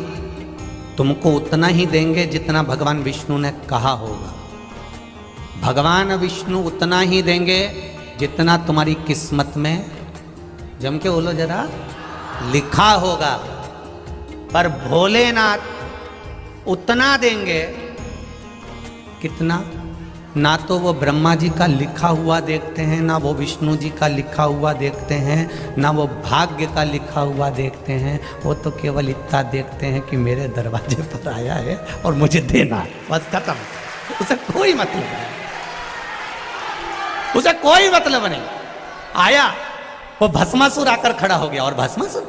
तुमको उतना ही देंगे जितना भगवान विष्णु ने कहा होगा। भगवान विष्णु उतना ही देंगे जितना तुम्हारी किस्मत में, जम के बोलो जरा, लिखा होगा। पर भोलेनाथ उतना देंगे कितना, ना तो वो ब्रह्मा जी का लिखा हुआ देखते हैं, ना वो विष्णु जी का लिखा हुआ देखते हैं, ना वो भाग्य का लिखा हुआ देखते हैं। वो तो केवल इतना देखते हैं कि मेरे दरवाजे पर आया है और मुझे देना है, बस खत्म। उसे कोई मतलब नहीं, उसे कोई मतलब नहीं। आया वो भस्मासुर आकर खड़ा हो गया, और भस्मासुर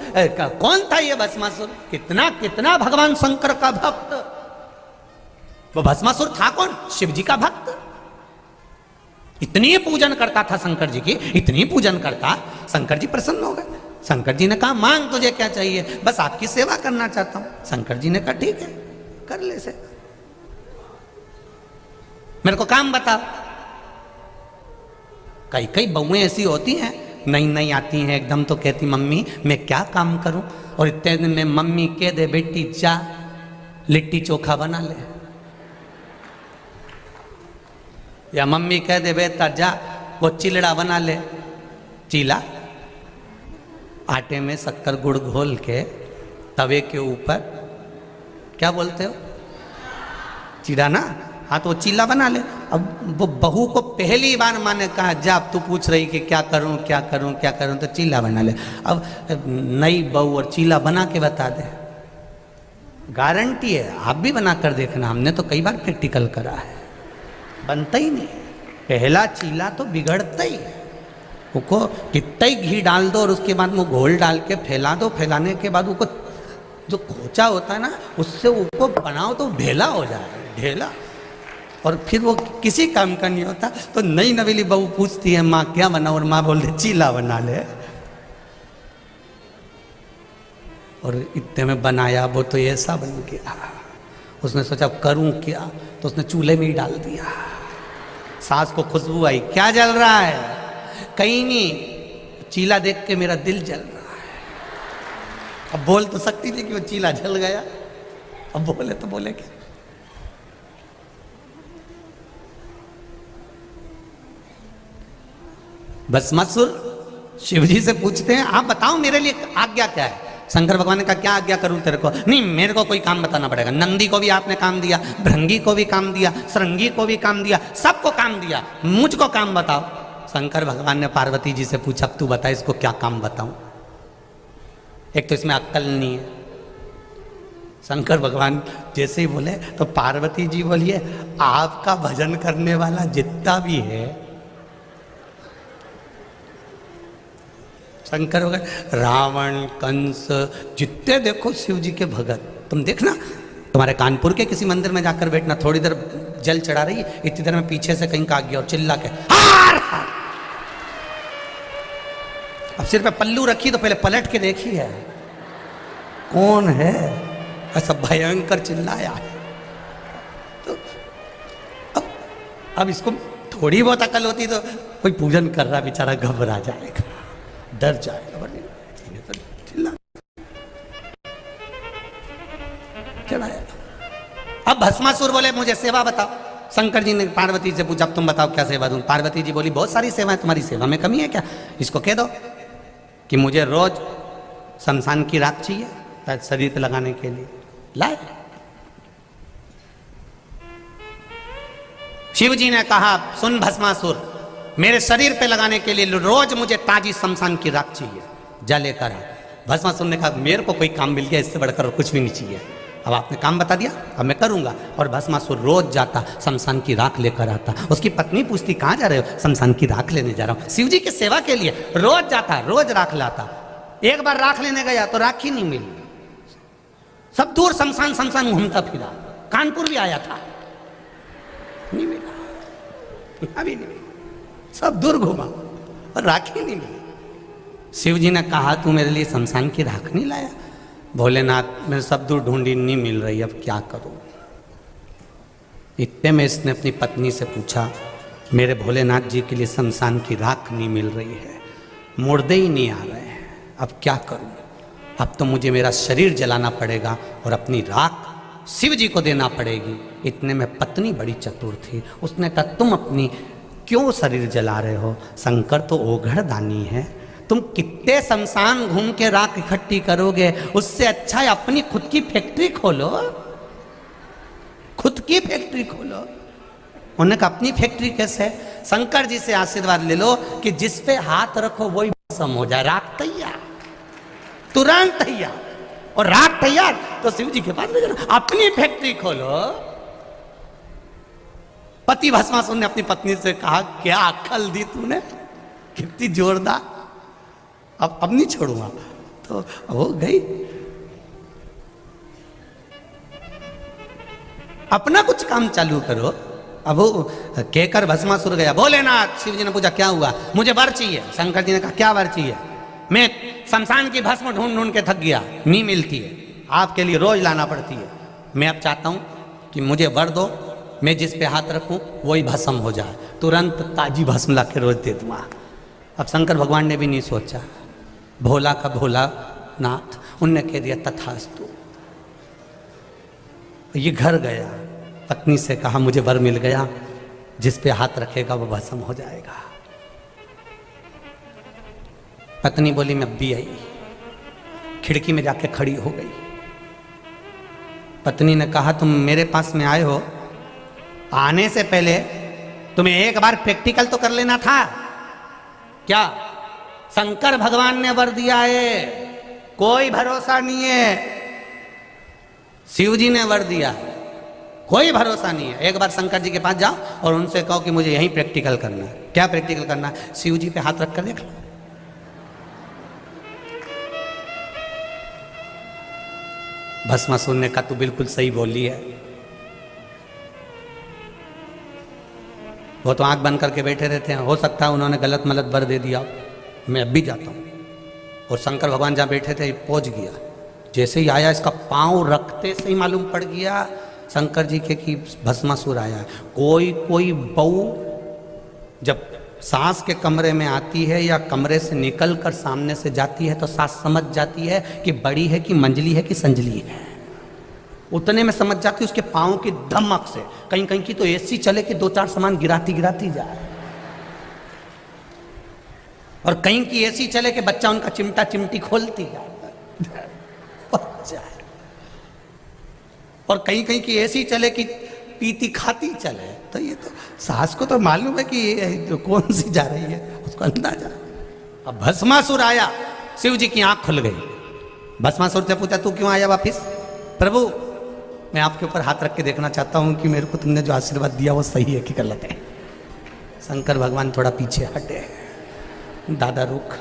कौन था ये भस्मासुर? कितना कितना भगवान शंकर का भक्त। वो भस्मासुर था कौन? शिव जी का भक्त। इतनी पूजन करता था शंकर जी की, इतनी पूजन करता, शंकर जी प्रसन्न हो गए। शंकर जी ने कहा, मांग तुझे क्या चाहिए? बस आपकी सेवा करना चाहता हूं। शंकर जी ने कहा, ठीक है, कर ले से, मेरे को काम बता। कई कई बहुएं ऐसी होती हैं, नई नई आती हैं, एकदम तो कहती, मम्मी मैं क्या काम करूं? और इतने दिन में मम्मी कह दे, बेटी जा लिट्टी चोखा बना ले, या मम्मी कह दे, बेटा जा वो चिलड़ा बना ले। चीला आटे में शक्कर गुड़ घोल के तवे के ऊपर, क्या बोलते हो, चीड़ा ना, हाँ तो वो चीला बना ले। अब वो बहू को पहली बार माँ ने कहा, जा अब तू पूछ रही कि क्या करूं क्या करूं क्या करूं, तो चीला बना ले। अब नई बहू और चीला बना के बता दे, गारंटी है, आप भी बना कर देखना, हमने तो कई बार प्रैक्टिकल करा है, बनता ही नहीं। पहला चीला तो बिगड़ता ही है। उसको कितना ही घी डाल दो और उसके बाद वो घोल डाल के फैला दो, फैलाने के बाद उसको जो खोचा होता है ना, उससे उसको बनाओ तो ढेला हो जाए, ढेला, और फिर वो किसी काम का नहीं होता। तो नई नवेली बहू पूछती है, माँ क्या बनाओ? और माँ बोलते, चीला बना ले। और इतने में बनाया, वो तो ऐसा बन गया। उसने सोचा करूं क्या, तो उसने चूल्हे में ही डाल दिया। सास को खुशबू आई, क्या जल रहा है? कहीं नहीं, चीला देख के मेरा दिल जल रहा है। अब बोल तो सकती थी कि वो चीला जल गया, अब बोले तो बोले क्या? भस्मासुर शिव जी से पूछते हैं, आप बताओ मेरे लिए आज्ञा क्या है? शंकर भगवान ने कहा, क्या आज्ञा करूं तेरे को? नहीं, मेरे को कोई काम बताना पड़ेगा। नंदी को भी आपने काम दिया, भृंगी को भी काम दिया, सरंगी को भी काम दिया, सबको काम दिया, मुझको काम बताओ। शंकर भगवान ने पार्वती जी से पूछा, तू बता इसको क्या काम बताऊं? एक तो इसमें अक्ल नहीं है, शंकर भगवान जैसे ही बोले तो पार्वती जी बोलिए, आपका भजन करने वाला जितना भी है, शंकर भगवान, रावण, कंस, जितने देखो शिव जी के भगत, तुम देखना, तुम्हारे कानपुर के किसी मंदिर में जाकर बैठना, थोड़ी देर जल चढ़ा रही है, इतनी देर में पीछे से कहीं का आ गया और चिल्ला के हार हार। अब सिर पे पल्लू रखी तो पहले पलट के देखी है कौन है, ऐसा भयंकर चिल्लाया है। तो अब इसको थोड़ी बहुत अकल होती तो कोई पूजन कर रहा बेचारा घबरा जाएगा, डर जाएगा, चिल्ला चढ़ाया। अब भस्मासुर बोले मुझे सेवा बताओ। शंकर जी ने पार्वती से पूछा, तुम बताओ क्या सेवा दूं। पार्वती जी बोली, बहुत सारी सेवाएं, तुम्हारी सेवा में कमी है क्या? इसको कह दो कि मुझे रोज शमशान की राख चाहिए शरीर पे लगाने के लिए, लाए। शिव जी ने कहा, सुन भस्मासुर, मेरे शरीर पे लगाने के लिए रोज मुझे ताजी शमशान की राख चाहिए, जा लेकर आ। भस्मासुर ने कहा, मेरे को कोई काम मिल गया, इससे बढ़कर कुछ भी नहीं चाहिए, अब आपने काम बता दिया, अब मैं करूंगा। और भस्मासुर रोज जाता, शमशान की राख लेकर आता। उसकी पत्नी पूछती, कहाँ जा रहे हो? शमशान की राख लेने जा रहा हूँ। शिव जी की सेवा के लिए रोज जाता, रोज राख लाता। एक बार राख लेने गया तो राख ही नहीं मिली, सब दूर शमशान शमशान घूमता फिरा। कानपुर भी आया था, नहीं मिला, अभी नहीं मिला, सब दूर घूमा और राख ही नहीं मिली। शिव जी ने कहा, तू मेरे लिए शमशान की राख नहीं लाया? भोलेनाथ, मैं सब दूर ढूंढी, नहीं मिल रही, अब क्या करूं? इतने में इसने अपनी पत्नी से पूछा, मेरे भोलेनाथ जी के लिए शमशान की राख नहीं मिल रही है, मुर्दे ही नहीं आ रहे हैं, अब क्या करूं? अब तो मुझे मेरा शरीर जलाना पड़ेगा और अपनी राख शिव जी को देना पड़ेगी। इतने में पत्नी बड़ी चतुर थी, उसने कहा, तुम अपनी क्यों शरीर जला रहे हो? शंकर तो ओघड़ दानी है, तुम कितने शमशान घूम के राख इकट्ठी करोगे, उससे अच्छा है अपनी खुद की फैक्ट्री खोलो, खुद की फैक्ट्री खोलो। उन्होंने कहा, अपनी फैक्ट्री कैसे? शंकर जी से आशीर्वाद ले लो कि जिस पे हाथ रखो वही भस्म हो जाए, राख तैयार, तुरंत तैयार। और राख तैयार तो शिव जी के पास ले जाना, अपनी फैक्ट्री खोलो। पति भस्मासुर ने अपनी पत्नी से कहा, क्या अक्ल दी तूने, कितनी जोरदार, अब नहीं छोड़ूंगा। तो वो गई, अपना कुछ काम चालू करो। अब वो कहकर भस्मासुर गया। भोलेनाथ, शिव जी ने पूछा, क्या हुआ? मुझे वर चाहिए। शंकर जी ने कहा, क्या वर चाहिए? मैं शमशान की भस्म ढूंढ ढूंढ के थक गया, नहीं मिलती है, आपके लिए रोज लाना पड़ती है। मैं अब चाहता हूं कि मुझे वर दो, मैं जिस पे हाथ रखूं वही भस्म हो जाए, तुरंत ताजी भस्म ला के रोज दे दूंगा। अब शंकर भगवान ने भी नहीं सोचा, भोला का भोला नाथ, उनने कह दिया, तथास्तु। ये घर गया, पत्नी से कहा, मुझे वर मिल गया, जिस पे हाथ रखेगा वो भस्म हो जाएगा। पत्नी बोली, मैं भी आई, खिड़की में जाके खड़ी हो गई। पत्नी ने कहा, तुम मेरे पास में आए हो, आने से पहले तुम्हें एक बार प्रैक्टिकल तो कर लेना था क्या? शंकर भगवान ने वर दिया है, कोई भरोसा नहीं है। शिव जी ने वर दिया है, कोई भरोसा नहीं है। एक बार शंकर जी के पास जाओ और उनसे कहो कि मुझे यही प्रैक्टिकल करना है। क्या प्रैक्टिकल करना है? शिव जी पे हाथ रख कर देख लो। भस्मासुर ने कहा, तू बिल्कुल सही बोली है। वो तो आंख बंद करके बैठे रहते हैं, हो सकता है उन्होंने गलत मलत वर दे दिया, मैं अब भी जाता हूँ। और शंकर भगवान जहाँ बैठे थे पहुँच गया, जैसे ही आया इसका पांव रखते से ही मालूम पड़ गया शंकर जी के कि भस्मासुर आया है। कोई बहू जब सास के कमरे में आती है या कमरे से निकल कर सामने से जाती है तो सास समझ जाती है कि बड़ी है कि मंजली है कि संजली है, उतने में समझ जाती है उसके पाँव की धमक से। कहीं कहीं की तो ऐसी चले कि दो चार सामान गिराती गिराती जाए, और कहीं की ऐसी चले कि बच्चा उनका चिमटा चिमटी खोलती जाए, और कहीं कहीं की ऐसी चले कि पीती खाती चले। तो ये तो सास को तो मालूम है कि ये तो कौन सी जा रही है, उसको अंदाजा। अब भस्मासुर आया, शिव जी की आंख खुल गई। भस्मासुर से पूछा, तू क्यों आया वापिस? प्रभु मैं आपके ऊपर हाथ रख के देखना चाहता हूं कि मेरे को तुमने जो आशीर्वाद दिया वो सही है कि गलत है। शंकर भगवान थोड़ा पीछे हटे, दादा रुक।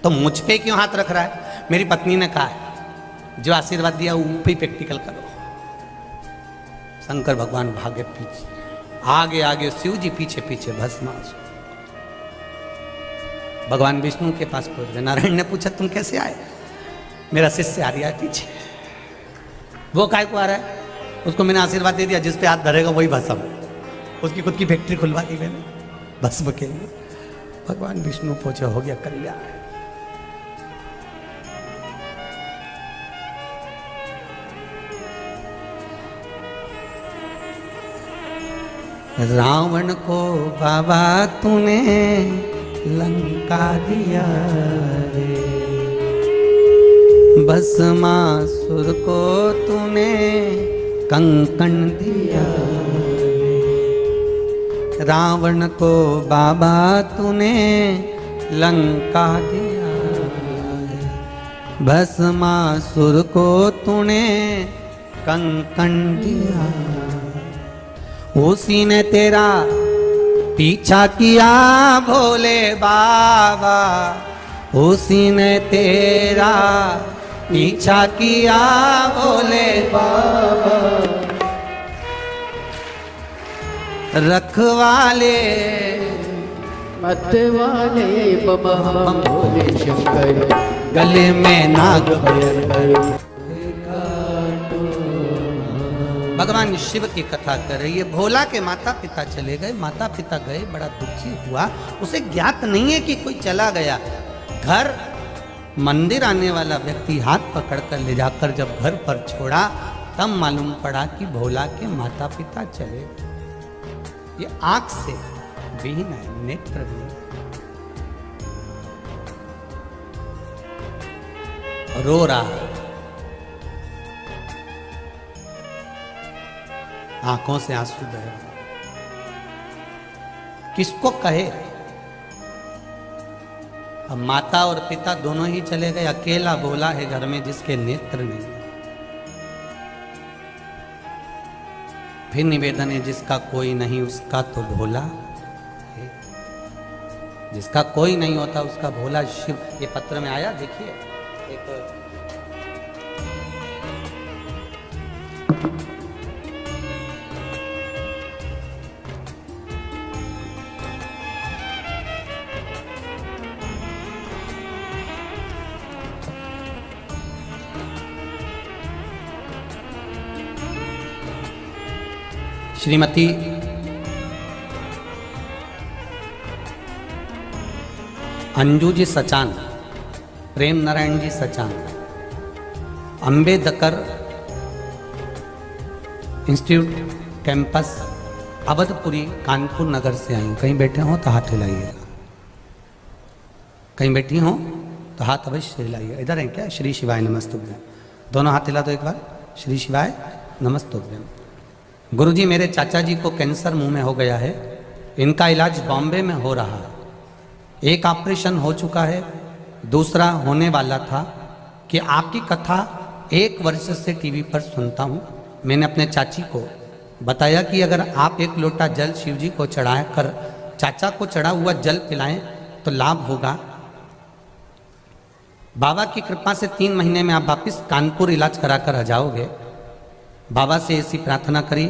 तो मुझ पे क्यों हाथ रख रहा है? मेरी पत्नी ने कहा है जो आशीर्वाद दिया वो पे प्रैक्टिकल करो। शंकर भगवान भागे पीछे, आगे आगे शिव जी पीछे पीछे भस्मासुर। भगवान विष्णु के पास पहुंच गए। नारायण ने पूछा तुम कैसे आए? मेरा शिष्य आ रहा है पीछे। वो काय को आ रहा है? उसको मैंने आशीर्वाद दे दिया, जिस पे हाथ धरेगा वही भस्म। उसकी खुद की फैक्ट्री खुलवा दी मैंने भस्म के लिए। भगवान विष्णु पहुंचे, हो गया कल्याण। रावण को बाबा तूने लंका दिया रे, भस्मासुर को तूने कंकण दिया रे। रावण को बाबा तूने लंका दिया रे, भस्मासुर को तूने कंकण दिया। उसी ने तेरा पीछा किया भोले बाबा, उसी ने तेरा पीछा किया भोले बाबा। रखवाले मत वाले बाबा भोले शंकर, गले में नाग भयंकर। भगवान शिव की कथा कर रही है। भोला के माता पिता चले गए, माता पिता गए, बड़ा दुखी हुआ। उसे ज्ञात नहीं है कि कोई चला गया। घर मंदिर आने वाला व्यक्ति हाथ पकड़कर ले जाकर जब घर पर छोड़ा तब मालूम पड़ा कि भोला के माता पिता चले गए। ये आंख से विहीन है, नेत्र विहीन। रो रहा है, आंखों से आंसू बह रहे। किसको कहे? अब माता और पिता दोनों ही चले गए, अकेला भोला है घर में जिसके नेत्र नहीं। फिर निवेदन है, जिसका कोई नहीं उसका तो भोला है। जिसका कोई नहीं होता उसका भोला शिव। ये पत्र में आया, देखिए एक श्रीमती अंजू जी सचान, प्रेम नारायण जी सचान, अंबेडकर इंस्टीट्यूट कैंपस अवधपुरी कानपुर नगर से आई। कहीं बैठे हो तो हाथ हिलाइएगा, कहीं बैठी हो तो हाथ अवश्य हिलाइए। इधर है क्या? श्री शिवाय नमस्तुभ्यम। दोनों हाथ हिला दो एक बार। श्री शिवाय नमस्तुभ्यम। गुरुजी मेरे चाचा जी को कैंसर मुंह में हो गया है, इनका इलाज बॉम्बे में हो रहा है। एक ऑपरेशन हो चुका है, दूसरा होने वाला था। कि आपकी कथा 1 वर्ष से टीवी पर सुनता हूँ। मैंने अपने चाची को बताया कि अगर आप 1 लोटा जल शिव जी को चढ़ा कर चाचा को चढ़ा हुआ जल पिलाएं तो लाभ होगा। बाबा की कृपा से 3 महीने में आप वापिस कानपुर इलाज करा कर आ जाओगे। बाबा से ऐसी प्रार्थना करी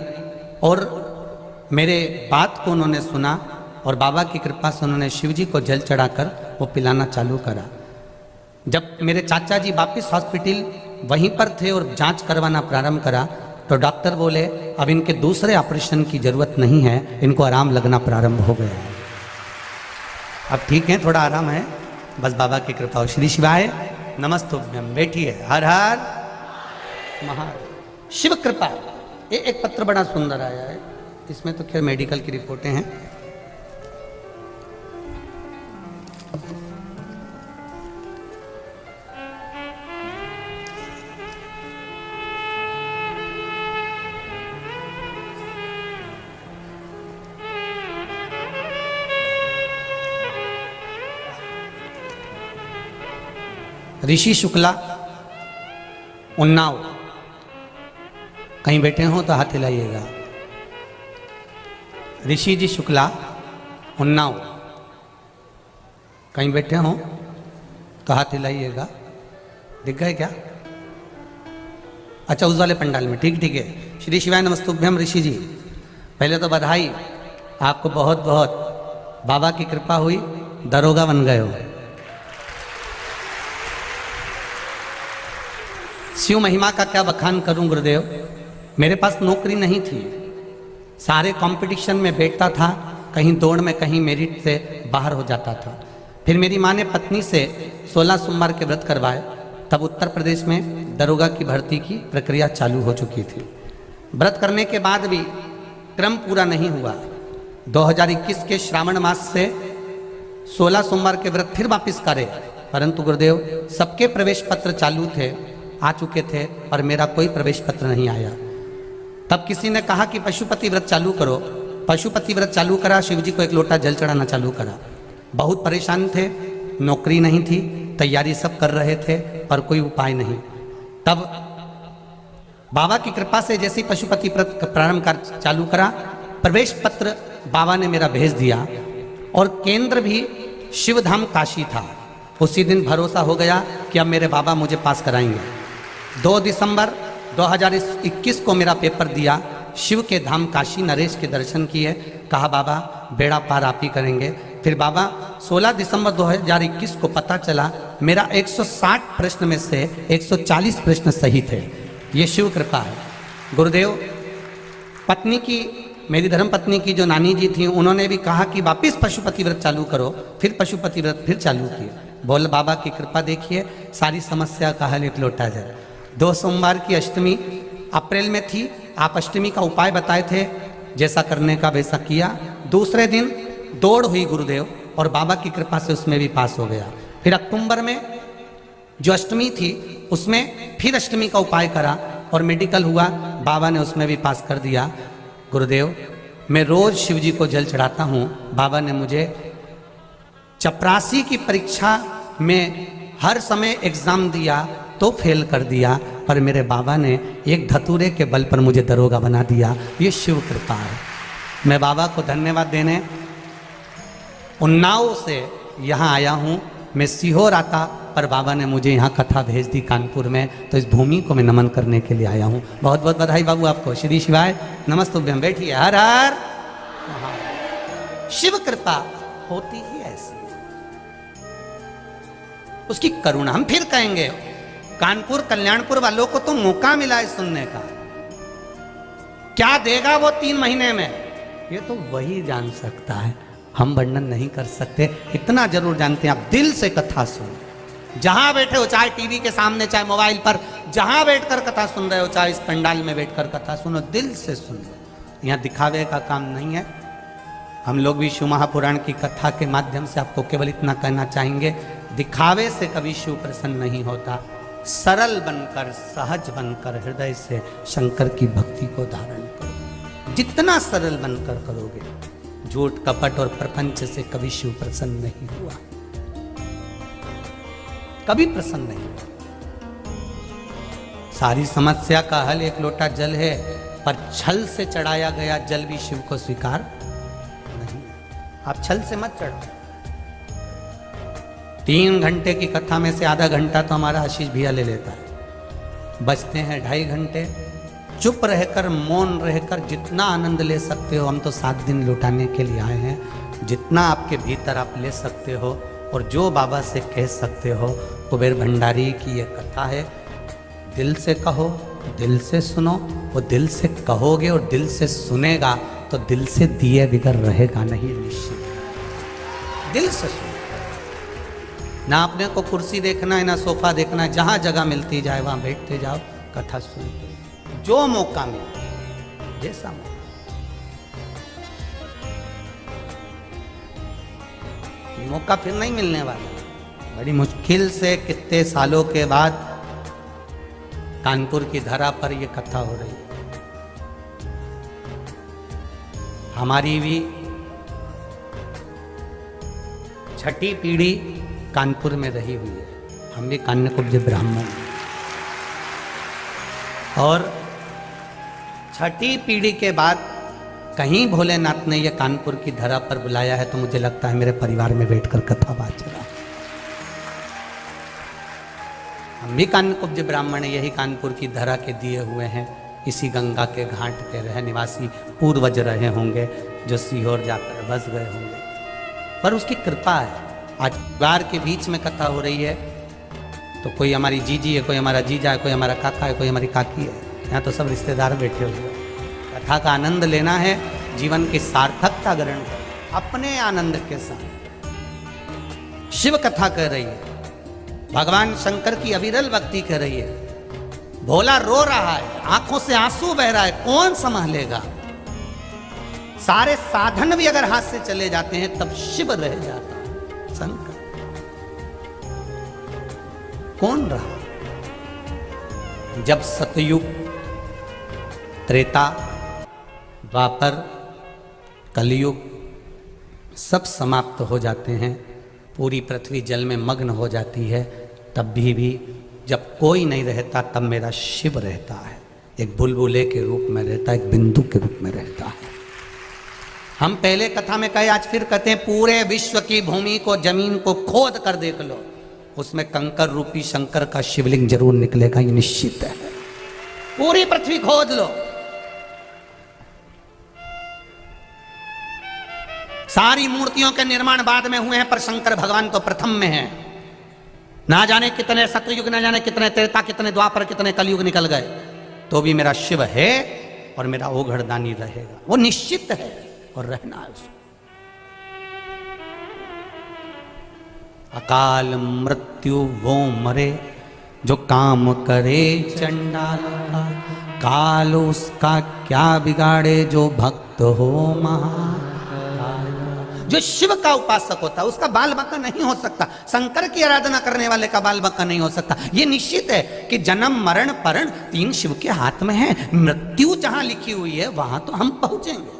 और मेरे बात को उन्होंने सुना और बाबा की कृपा से उन्होंने शिव जी को जल चढ़ाकर वो पिलाना चालू करा। जब मेरे चाचा जी वापिस हॉस्पिटल वहीं पर थे और जांच करवाना प्रारंभ करा तो डॉक्टर बोले अब इनके दूसरे ऑपरेशन की जरूरत नहीं है, इनको आराम लगना प्रारंभ हो गया है। अब ठीक है, थोड़ा आराम है, बस बाबा की कृपा हो। श्री शिवाय नमस्तुभ्यम। बैठिए। हर हर महादेव। शिव कृपा। ये एक पत्र बड़ा सुंदर आया है, इसमें तो खैर मेडिकल की रिपोर्टें हैं। ऋषि शुक्ला, उन्नाव। कहीं बैठे हो तो हाथ हिलाइएगा। ऋषि जी शुक्ला, उन्नाव। कहीं बैठे हो तो हाथ हिलाइएगा। दिख गए क्या? अच्छा, उस वाले पंडाल में। ठीक ठीक है। श्री शिवाय नमस्तुभ्यम। ऋषि जी, पहले तो बधाई, आपको बहुत बहुत बाबा की कृपा हुई, दरोगा बन गए हो। शिव महिमा का क्या बखान करूं गुरुदेव। मेरे पास नौकरी नहीं थी, सारे कंपटीशन में बैठता था, कहीं दौड़ में कहीं मेरिट से बाहर हो जाता था। फिर मेरी माँ ने पत्नी से 16 सोमवार के व्रत करवाए, तब उत्तर प्रदेश में दरोगा की भर्ती की प्रक्रिया चालू हो चुकी थी। व्रत करने के बाद भी क्रम पूरा नहीं हुआ। 2021 के श्रावण मास से 16 सोमवार के व्रत फिर वापस करे, परंतु गुरुदेव सबके प्रवेश पत्र चालू थे, आ चुके थे, और मेरा कोई प्रवेश पत्र नहीं आया। तब किसी ने कहा कि पशुपति व्रत चालू करो। पशुपति व्रत चालू करा, शिव जी को एक लोटा जल चढ़ाना चालू करा। बहुत परेशान थे, नौकरी नहीं थी, तैयारी सब कर रहे थे, पर कोई उपाय नहीं। तब बाबा की कृपा से जैसे पशुपति व्रत प्रारंभ कर चालू करा, प्रवेश पत्र बाबा ने मेरा भेज दिया, और केंद्र भी शिवधाम काशी था। उसी दिन भरोसा हो गया कि अब मेरे बाबा मुझे पास कराएंगे। 2 दिसंबर 2021 को मेरा पेपर दिया, शिव के धाम काशी नरेश के दर्शन किए, कहा बाबा बेड़ा पार आप ही करेंगे। फिर बाबा 16 दिसंबर 2021 को पता चला मेरा 160 प्रश्न में से 140 प्रश्न सही थे। ये शिव कृपा है गुरुदेव। पत्नी की, मेरी धर्म पत्नी की जो नानी जी थी, उन्होंने भी कहा कि वापिस पशुपति व्रत चालू करो। फिर पशुपति व्रत फिर चालू किए। बोल बाबा की कृपा देखिए, सारी समस्या का हल एक लोटा जल। 2 सोमवार की अष्टमी अप्रैल में थी, आप अष्टमी का उपाय बताए थे, जैसा करने का वैसा किया। दूसरे दिन दौड़ हुई गुरुदेव, और बाबा की कृपा से उसमें भी पास हो गया। फिर अक्टूबर में जो अष्टमी थी, उसमें फिर अष्टमी का उपाय करा और मेडिकल हुआ, बाबा ने उसमें भी पास कर दिया। गुरुदेव, मैं रोज शिव जी को जल चढ़ाता हूँ। बाबा ने मुझे चपरासी की परीक्षा में हर समय एग्जाम दिया तो फेल कर दिया, पर मेरे बाबा ने एक धतूरे के बल पर मुझे दरोगा बना दिया। ये शिव कृपा है। मैं बाबा को धन्यवाद देने उन्नाव से यहाँ आया हूँ। मैं सीहोर आता, पर बाबा ने मुझे यहाँ कथा भेज दी कानपुर में, तो इस भूमि को मैं नमन करने के लिए आया हूँ। बहुत बहुत बधाई बाबू आपको। श्री शिवाय नमस्तुभ्यम। बैठिए। हर हर। शिव कृपा होती ही ऐसी, उसकी करुणा। हम फिर कहेंगे, कानपुर कल्याणपुर वालों को तो मौका मिला है सुनने का। क्या देगा वो 3 महीने में, ये तो वही जान सकता है, हम वर्णन नहीं कर सकते। इतना जरूर जानते हैं, आप दिल से कथा सुनो। जहां बैठे हो, चाहे टीवी के सामने, चाहे मोबाइल पर, जहां बैठकर कथा सुन रहे हो, चाहे इस पंडाल में बैठकर कथा सुनो, दिल से सुनो। यहाँ दिखावे का काम नहीं है। हम लोग भी शिव महापुराण की कथा के माध्यम से आपको केवल इतना कहना चाहेंगे, दिखावे से कभी शिव प्रसन्न नहीं होता। सरल बनकर, सहज बनकर, हृदय से शंकर की भक्ति को धारण करो। जितना सरल बनकर करोगे, झूठ कपट और प्रपंच से कभी शिव प्रसन्न नहीं हुआ, कभी प्रसन्न नहीं हुआ। सारी समस्या का हल एक लोटा जल है, पर छल से चढ़ाया गया जल भी शिव को स्वीकार नहीं। आप छल से मत चढ़ो। 3 घंटे की कथा में से आधा घंटा तो हमारा आशीष भैया ले लेता है, बचते हैं 2.5 घंटे। चुप रहकर, मौन रहकर जितना आनंद ले सकते हो, हम तो 7 दिन लुटाने के लिए आए हैं। जितना आपके भीतर आप ले सकते हो और जो बाबा से कह सकते हो, कुबेर भंडारी की ये कथा है। दिल से कहो, दिल से सुनो। वो दिल से कहोगे और दिल से सुनेगा तो दिल से दिए बिगर रहेगा नहीं, निश्चित। दिल से सुनो। ना अपने को कुर्सी देखना है, ना सोफा देखना है, जहां जगह मिलती जाए वहां बैठते जाओ, कथा सुनते, जो मौका मिले, जैसा मौका। ये मौका फिर नहीं मिलने वाला। बड़ी मुश्किल से कितने सालों के बाद कानपुर की धरा पर यह कथा हो रही है। हमारी भी 6ठी पीढ़ी कानपुर में रही हुई है। हम भी कान्यकुब्ज ब्राह्मण हैं। और छठी पीढ़ी के बाद कहीं भोलेनाथ ने यह कानपुर की धरा पर बुलाया है, तो मुझे लगता है मेरे परिवार में बैठकर कथा बात रहा। हम भी कान्यकुब्ज ब्राह्मण हैं, यही कानपुर की धरा के दिए हुए हैं। इसी गंगा के घाट के रह निवासी पूर्वज रहे होंगे, जो सीहोर जाकर बस गए होंगे, पर उसकी कृपा है। आज परिवार के बीच में कथा हो रही है, तो कोई हमारी जीजी है, कोई हमारा जीजा है, कोई हमारा काका है, कोई हमारी काकी है। यहाँ तो सब रिश्तेदार बैठे हुए हैं। कथा का आनंद लेना है, जीवन की सार्थकता ग्रहण कर अपने आनंद के साथ। शिव कथा कह रही है, भगवान शंकर की अविरल भक्ति कर रही है। भोला रो रहा है, आंखों से आंसू बह रहा है, कौन संभालेगा? सारे साधन भी अगर हाथ से चले जाते हैं तब शिव रह जाता है, शंकर कौन रहा? जब सतयुग, त्रेता, द्वापर, कलयुग सब समाप्त हो जाते हैं, पूरी पृथ्वी जल में मग्न हो जाती है, तब भी जब कोई नहीं रहता तब मेरा शिव रहता है। एक बुलबुले के रूप में रहता है, एक बिंदु के रूप में रहता है। हम पहले कथा में कहे, आज फिर कहते हैं, पूरे विश्व की भूमि को, जमीन को खोद कर देख लो, उसमें कंकर रूपी शंकर का शिवलिंग जरूर निकलेगा, ये निश्चित है। पूरी पृथ्वी खोद लो, सारी मूर्तियों के निर्माण बाद में हुए हैं, पर शंकर भगवान तो प्रथम में है। ना जाने कितने सतयुग, ना जाने कितने त्रेता, कितने द्वापर, कितने कलयुग निकल गए, तो भी मेरा शिव है और मेरा ओघड़दानी रहेगा, वो निश्चित है और रहना है उसको। अकाल मृत्यु वो मरे जो काम करे चंडाल का, काल उसका क्या बिगाड़े जो भक्त हो महाकाल। जो शिव का उपासक होता है उसका बाल बांका नहीं हो सकता, शंकर की आराधना करने वाले का बाल बांका नहीं हो सकता। ये निश्चित है कि जन्म मरण परण तीन शिव के हाथ में है। मृत्यु जहां लिखी हुई है वहां तो हम पहुंचेंगे।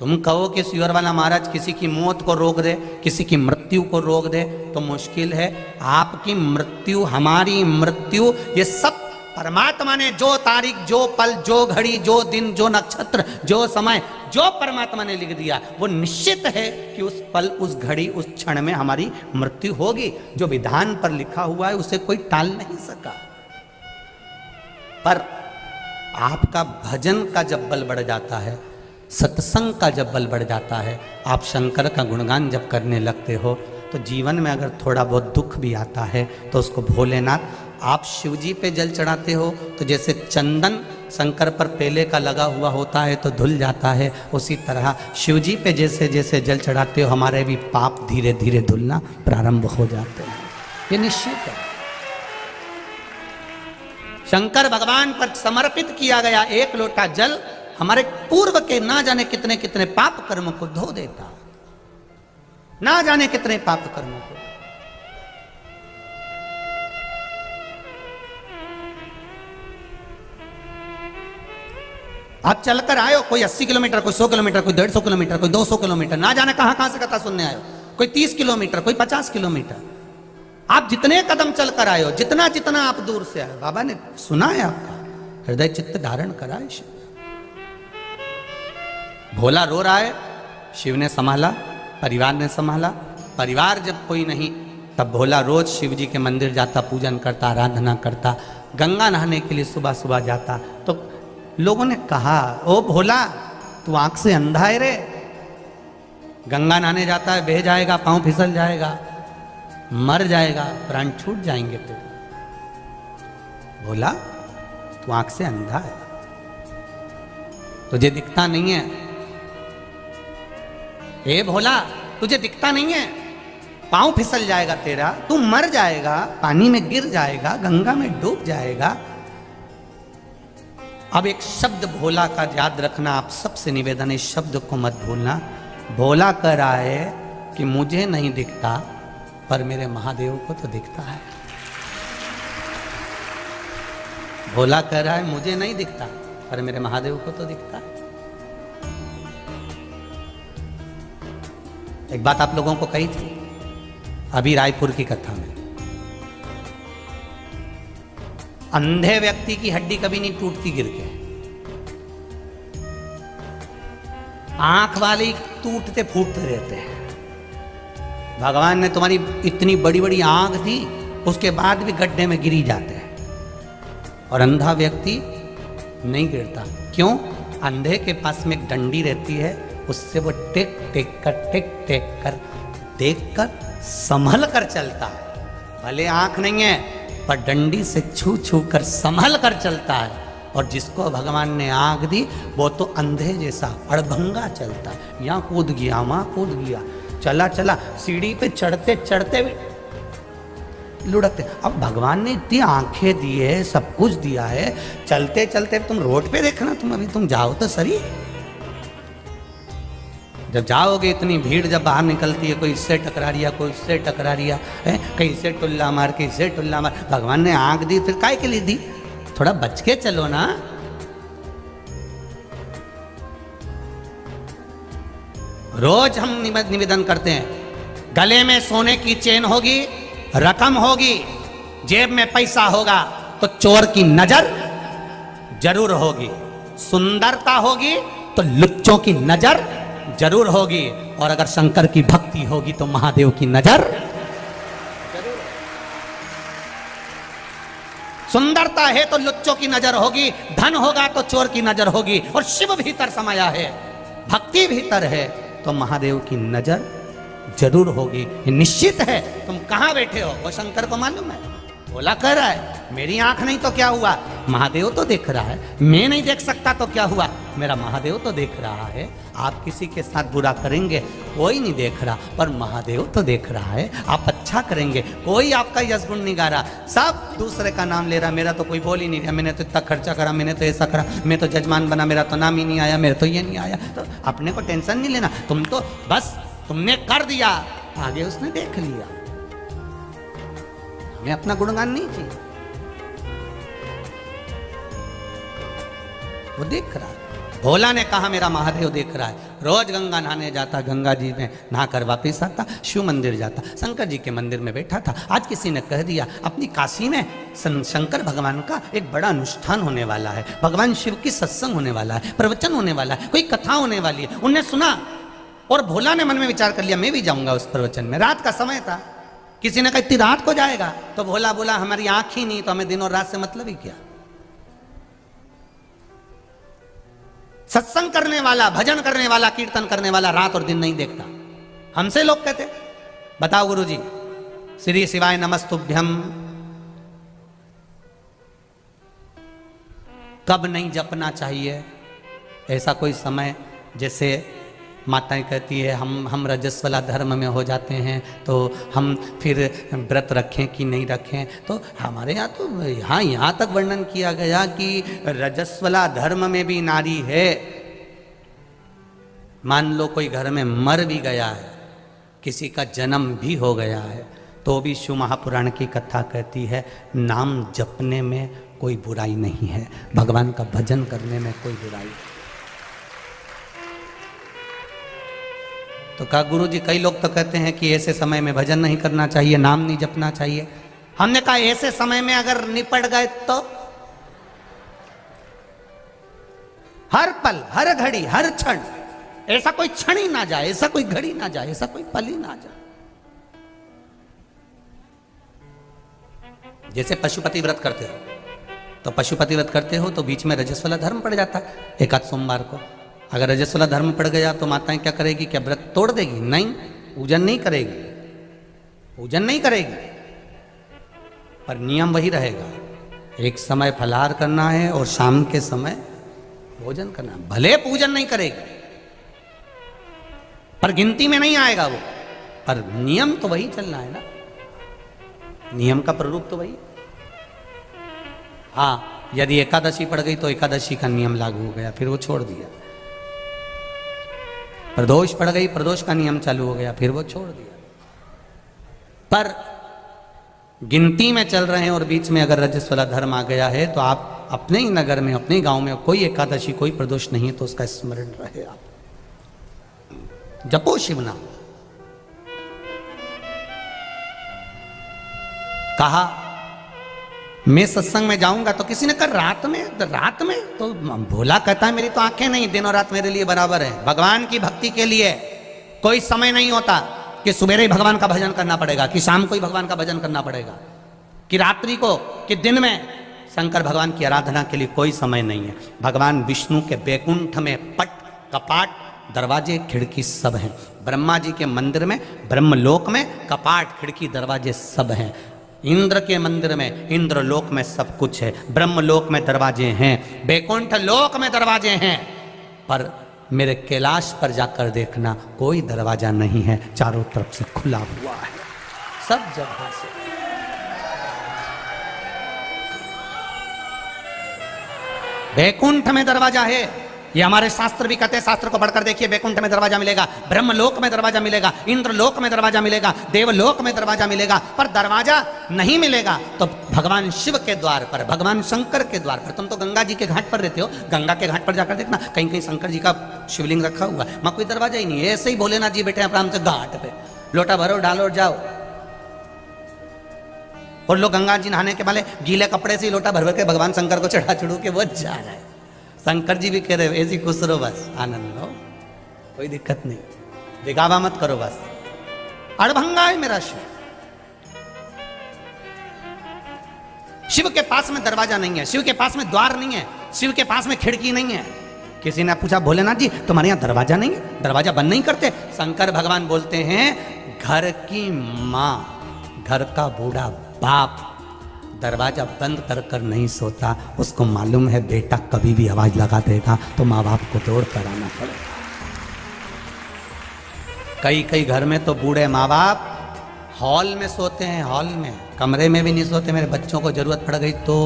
तुम कहो कि सुअर वाला महाराज किसी की मौत को रोक दे, किसी की मृत्यु को रोक दे, तो मुश्किल है। आपकी मृत्यु, हमारी मृत्यु, ये सब परमात्मा ने जो तारीख, जो पल, जो घड़ी, जो दिन, जो नक्षत्र, जो समय, जो परमात्मा ने लिख दिया, वो निश्चित है कि उस पल, उस घड़ी, उस क्षण में हमारी मृत्यु होगी। जो विधान पर लिखा हुआ है उसे कोई टाल नहीं सका। पर आपका भजन का जब बल बढ़ जाता है, सत्संग का जब बल बढ़ जाता है, आप शंकर का गुणगान जब करने लगते हो, तो जीवन में अगर थोड़ा बहुत दुख भी आता है तो उसको भोलेनाथ, आप शिवजी पे जल चढ़ाते हो तो जैसे चंदन शंकर पर पेले का लगा हुआ होता है तो धुल जाता है, उसी तरह शिवजी पे जैसे जैसे जल चढ़ाते हो हमारे भी पाप धीरे धीरे धुलना प्रारंभ हो जाते हैं। ये निश्चित है। शंकर भगवान पर समर्पित किया गया एक लोटा जल हमारे पूर्व के ना जाने कितने कितने पाप कर्म को धो देता, ना जाने कितने पाप कर्मों को। आप चलकर आए हो, कोई 80 किलोमीटर, कोई 100 किलोमीटर, कोई 150 किलोमीटर, कोई 200 किलोमीटर, ना जाने कहां से कथा सुनने आए हो, कोई 30 किलोमीटर, कोई 50 किलोमीटर। आप जितने कदम चलकर आए हो, जितना जितना आप दूर से आए, बाबा ने सुना है आपका, हृदय चित्त धारण करा है शिव। भोला रो रहा है, शिव ने संभाला, परिवार ने संभाला। परिवार जब कोई नहीं, तब भोला रोज शिव जी के मंदिर जाता, पूजन करता, आराधना करता, गंगा नहाने के लिए सुबह सुबह जाता। तो लोगों ने कहा, ओ भोला तू आंख से अंधा है रे, गंगा नहाने जाता है, बह जाएगा, पांव फिसल जाएगा, मर जाएगा, प्राण छूट जाएंगे तेरे। भोला तू आंख से अंधा है, तुझे दिखता नहीं है। ए भोला तुझे दिखता नहीं है, पांव फिसल जाएगा तेरा, तू मर जाएगा, पानी में गिर जाएगा, गंगा में डूब जाएगा। अब एक शब्द भोला का याद रखना, आप सबसे निवेदन है, इस शब्द को मत भूलना। भोला कह रहा है कि मुझे नहीं दिखता पर मेरे महादेव को तो दिखता है। भोला कह रहा है मुझे नहीं दिखता पर मेरे महादेव को तो दिखता है। एक बात आप लोगों को कही थी अभी रायपुर की कथा में, अंधे व्यक्ति की हड्डी कभी नहीं टूटती गिर के, आंख वाले टूटते फूटते रहते हैं। भगवान ने तुम्हारी इतनी बड़ी बड़ी आंख दी, उसके बाद भी गड्ढे में गिरी जाते हैं, और अंधा व्यक्ति नहीं गिरता। क्यों? अंधे के पास में एक डंडी रहती है, उससे वो टेक टेक कर देख कर संभल कर चलता है। भले आंख नहीं है पर डंडी से छू छू कर संभल कर चलता है। और जिसको भगवान ने आंख दी वो तो अंधे जैसा अड़भंगा चलता है, यहाँ कूद गया वहां कूद गया, चला चला सीढ़ी पे चढ़ते चढ़ते लुढ़कते। अब भगवान ने इतनी आंखें दी है, सब कुछ दिया है, चलते चलते तुम रोड पे देखना, तुम जाओ तो सही। जब जाओगे इतनी भीड़ जब बाहर निकलती है, कोई इससे टकरा रिया, कोई इससे टकरा रिया है, कहीं से टुल्ला मार, कहीं से टुल्ला मार। भगवान ने आंख दी फिर काय के लिए दी? थोड़ा बच के चलो ना। रोज हम निवेदन करते हैं, गले में सोने की चेन होगी, रकम होगी, जेब में पैसा होगा, तो चोर की नजर जरूर होगी। सुंदरता होगी तो लुच्चों की नजर जरूर होगी, और अगर शंकर की भक्ति होगी तो महादेव की नजर जरूर। सुंदरता है तो लुच्चों की नजर होगी, धन होगा तो चोर की नजर होगी, और शिव भीतर समाया है, भक्ति भीतर है तो महादेव की नजर जरूर होगी। ये निश्चित है। तुम कहां बैठे हो वो शंकर को मालूम है। बोला कह रहा है मेरी आंख नहीं तो क्या हुआ, महादेव तो देख रहा है। मैं नहीं देख सकता तो क्या हुआ, मेरा महादेव तो देख रहा है। आप किसी के साथ बुरा करेंगे, कोई नहीं देख रहा, पर महादेव तो देख रहा है। आप अच्छा करेंगे, कोई आपका यश गुण नहीं गा रहा, सब दूसरे का नाम ले रहा। मेरा तो कोई बोल ही नहीं रहा, मैंने तो इतना खर्चा करा, मैंने तो ऐसा करा, मैं तो जजमान बना, मेरा तो नाम ही नहीं आया, मेरा तो ये नहीं आया। तो अपने को टेंशन नहीं लेना, तुम तो बस तुमने कर दिया, आगे उसने देख लिया। हमें अपना गुणगान नहीं चाहिए, वो देख रहा है। भोला ने कहा मेरा महादेव देख रहा है। रोज गंगा नहाने जाता, गंगा जी में नहाकर वापिस आता, शिव मंदिर जाता, शंकर जी के मंदिर में बैठा था। आज किसी ने कह दिया अपनी काशी में शंकर भगवान का एक बड़ा अनुष्ठान होने वाला है, भगवान शिव की सत्संग होने वाला है, प्रवचन होने वाला है, कोई कथा होने वाली है। उनने सुना और भोला ने मन में विचार कर लिया मैं भी जाऊंगा उस प्रवचन में। रात का समय था, किसी ने कहा इतनी रात को जाएगा, तो भोला बोला हमारी आंख ही नहीं तो हमें दिन और रात से मतलब ही क्या। सत्संग करने वाला, भजन करने वाला, कीर्तन करने वाला रात और दिन नहीं देखता। हमसे लोग कहते बताओ गुरुजी, श्री शिवाय नमस्तुभ्यम कब नहीं जपना चाहिए? ऐसा कोई समय जैसे माताएं कहती है हम रजस्वला धर्म में हो जाते हैं तो हम फिर व्रत रखें कि नहीं रखें। तो हमारे यहाँ तो यहाँ तक वर्णन किया गया कि रजस्वला धर्म में भी नारी है। मान लो कोई घर में मर भी गया है, किसी का जन्म भी हो गया है, तो भी शिव महापुराण की कथा कहती है नाम जपने में कोई बुराई नहीं है, भगवान का भजन करने में कोई बुराई नहीं। तो कहा गुरुजी कई लोग तो कहते हैं कि ऐसे समय में भजन नहीं करना चाहिए, नाम नहीं जपना चाहिए। हमने कहा ऐसे समय में अगर निपट गए तो हर पल, हर घड़ी, हर क्षण, ऐसा कोई क्षण ही ना जाए, ऐसा कोई घड़ी ना जाए, ऐसा कोई पल ही ना जाए। जैसे पशुपति व्रत करते हो, तो पशुपति व्रत करते हो तो बीच में रजस्वला धर्म पड़ जाता है एकाध सोमवार को। अगर रजस्वला धर्म पड़ गया तो माताएं क्या करेगी? क्या व्रत तोड़ देगी? नहीं, पूजन नहीं करेगी, पूजन नहीं करेगी, पर नियम वही रहेगा। एक समय फलाहार करना है और शाम के समय भोजन करना है। भले पूजन नहीं करेगी पर गिनती में नहीं आएगा वो, पर नियम तो वही चलना है ना, नियम का प्रारूप तो वही। हाँ, यदि एकादशी पड़ गई तो एकादशी का नियम लागू हो गया, फिर वो छोड़ दिया। प्रदोष पड़ गई, प्रदोष का नियम चालू हो गया, फिर वो छोड़ दिया। पर गिनती में चल रहे हैं और बीच में अगर रजस्वला धर्म आ गया है तो आप अपने ही नगर में, अपने ही गांव में कोई एकादशी, कोई प्रदोष नहीं है तो उसका स्मरण रहे, आप जपो शिव नाम। कहा मैं सत्संग में जाऊंगा तो किसी ने कहा रात में तो भोला कहता है मेरी तो आंखें नहीं, दिन और रात मेरे लिए बराबर है। भगवान की भक्ति के लिए कोई समय नहीं होता कि सुबह ही भगवान का भजन करना पड़ेगा, कि शाम को ही भगवान का भजन करना पड़ेगा, कि रात्रि को, कि दिन में। शंकर भगवान की आराधना के लिए कोई समय नहीं है। भगवान विष्णु के बैकुंठ में पट, कपाट, दरवाजे, खिड़की सब हैं। ब्रह्मा जी के मंदिर में, ब्रह्मलोक में कपाट, खिड़की, दरवाजे सब हैं। इंद्र के मंदिर में, इंद्रलोक में सब कुछ है। ब्रह्मलोक में दरवाजे हैं, बैकुंठ लोक में दरवाजे हैं, पर मेरे कैलाश पर जाकर देखना कोई दरवाजा नहीं है, चारों तरफ से खुला हुआ है सब जगह से। बैकुंठ में दरवाजा है, ये हमारे शास्त्र भी कहते हैं। शास्त्र को पढ़कर देखिए, बैकुंठ में दरवाजा मिलेगा, ब्रह्मलोक में दरवाजा मिलेगा, इंद्रलोक में दरवाजा मिलेगा, देवलोक में दरवाजा मिलेगा, पर दरवाजा नहीं मिलेगा तो भगवान शिव के द्वार पर, भगवान शंकर के द्वार पर। तुम तो गंगा जी के घाट पर रहते हो, गंगा के घाट पर जाकर देखना, कहीं कहीं शंकर जी का शिवलिंग रखा हुआ है, वहां कोई दरवाजा ही नहीं है। ऐसे ही भोलेनाथ जी बैठे आराम से घाट पे, लोटा भरो, डालो, जाओ। और लोग गंगा जी नहाने के वाले गीले कपड़े से लोटा भर भर के भगवान शंकर को चढ़ा चढ़ू के वो जा रहा है। शंकर जी भी कह रहे ऐसी खुश रहो, बस आनंद लो, कोई दिक्कत नहीं, दिखावा मत करो, बस अड़भंगा है मेरा शिव। शिव के पास में दरवाजा नहीं है, शिव के पास में द्वार नहीं है, शिव के पास में खिड़की नहीं है। किसी ने पूछा भोलेनाथ जी तुम्हारे यहाँ दरवाजा नहीं है, दरवाजा बंद नहीं करते? शंकर भगवान बोलते हैं घर की माँ, घर का बूढ़ा बाप दरवाजा बंद कर कर नहीं सोता, उसको मालूम है बेटा कभी भी आवाज लगा देगा तो माँ बाप को दौड़ कर आना पड़ेगा। कई कई घर में तो बूढ़े माँ बाप हॉल में सोते हैं, हॉल में, कमरे में भी नहीं सोते। मेरे बच्चों को जरूरत पड़ गई तो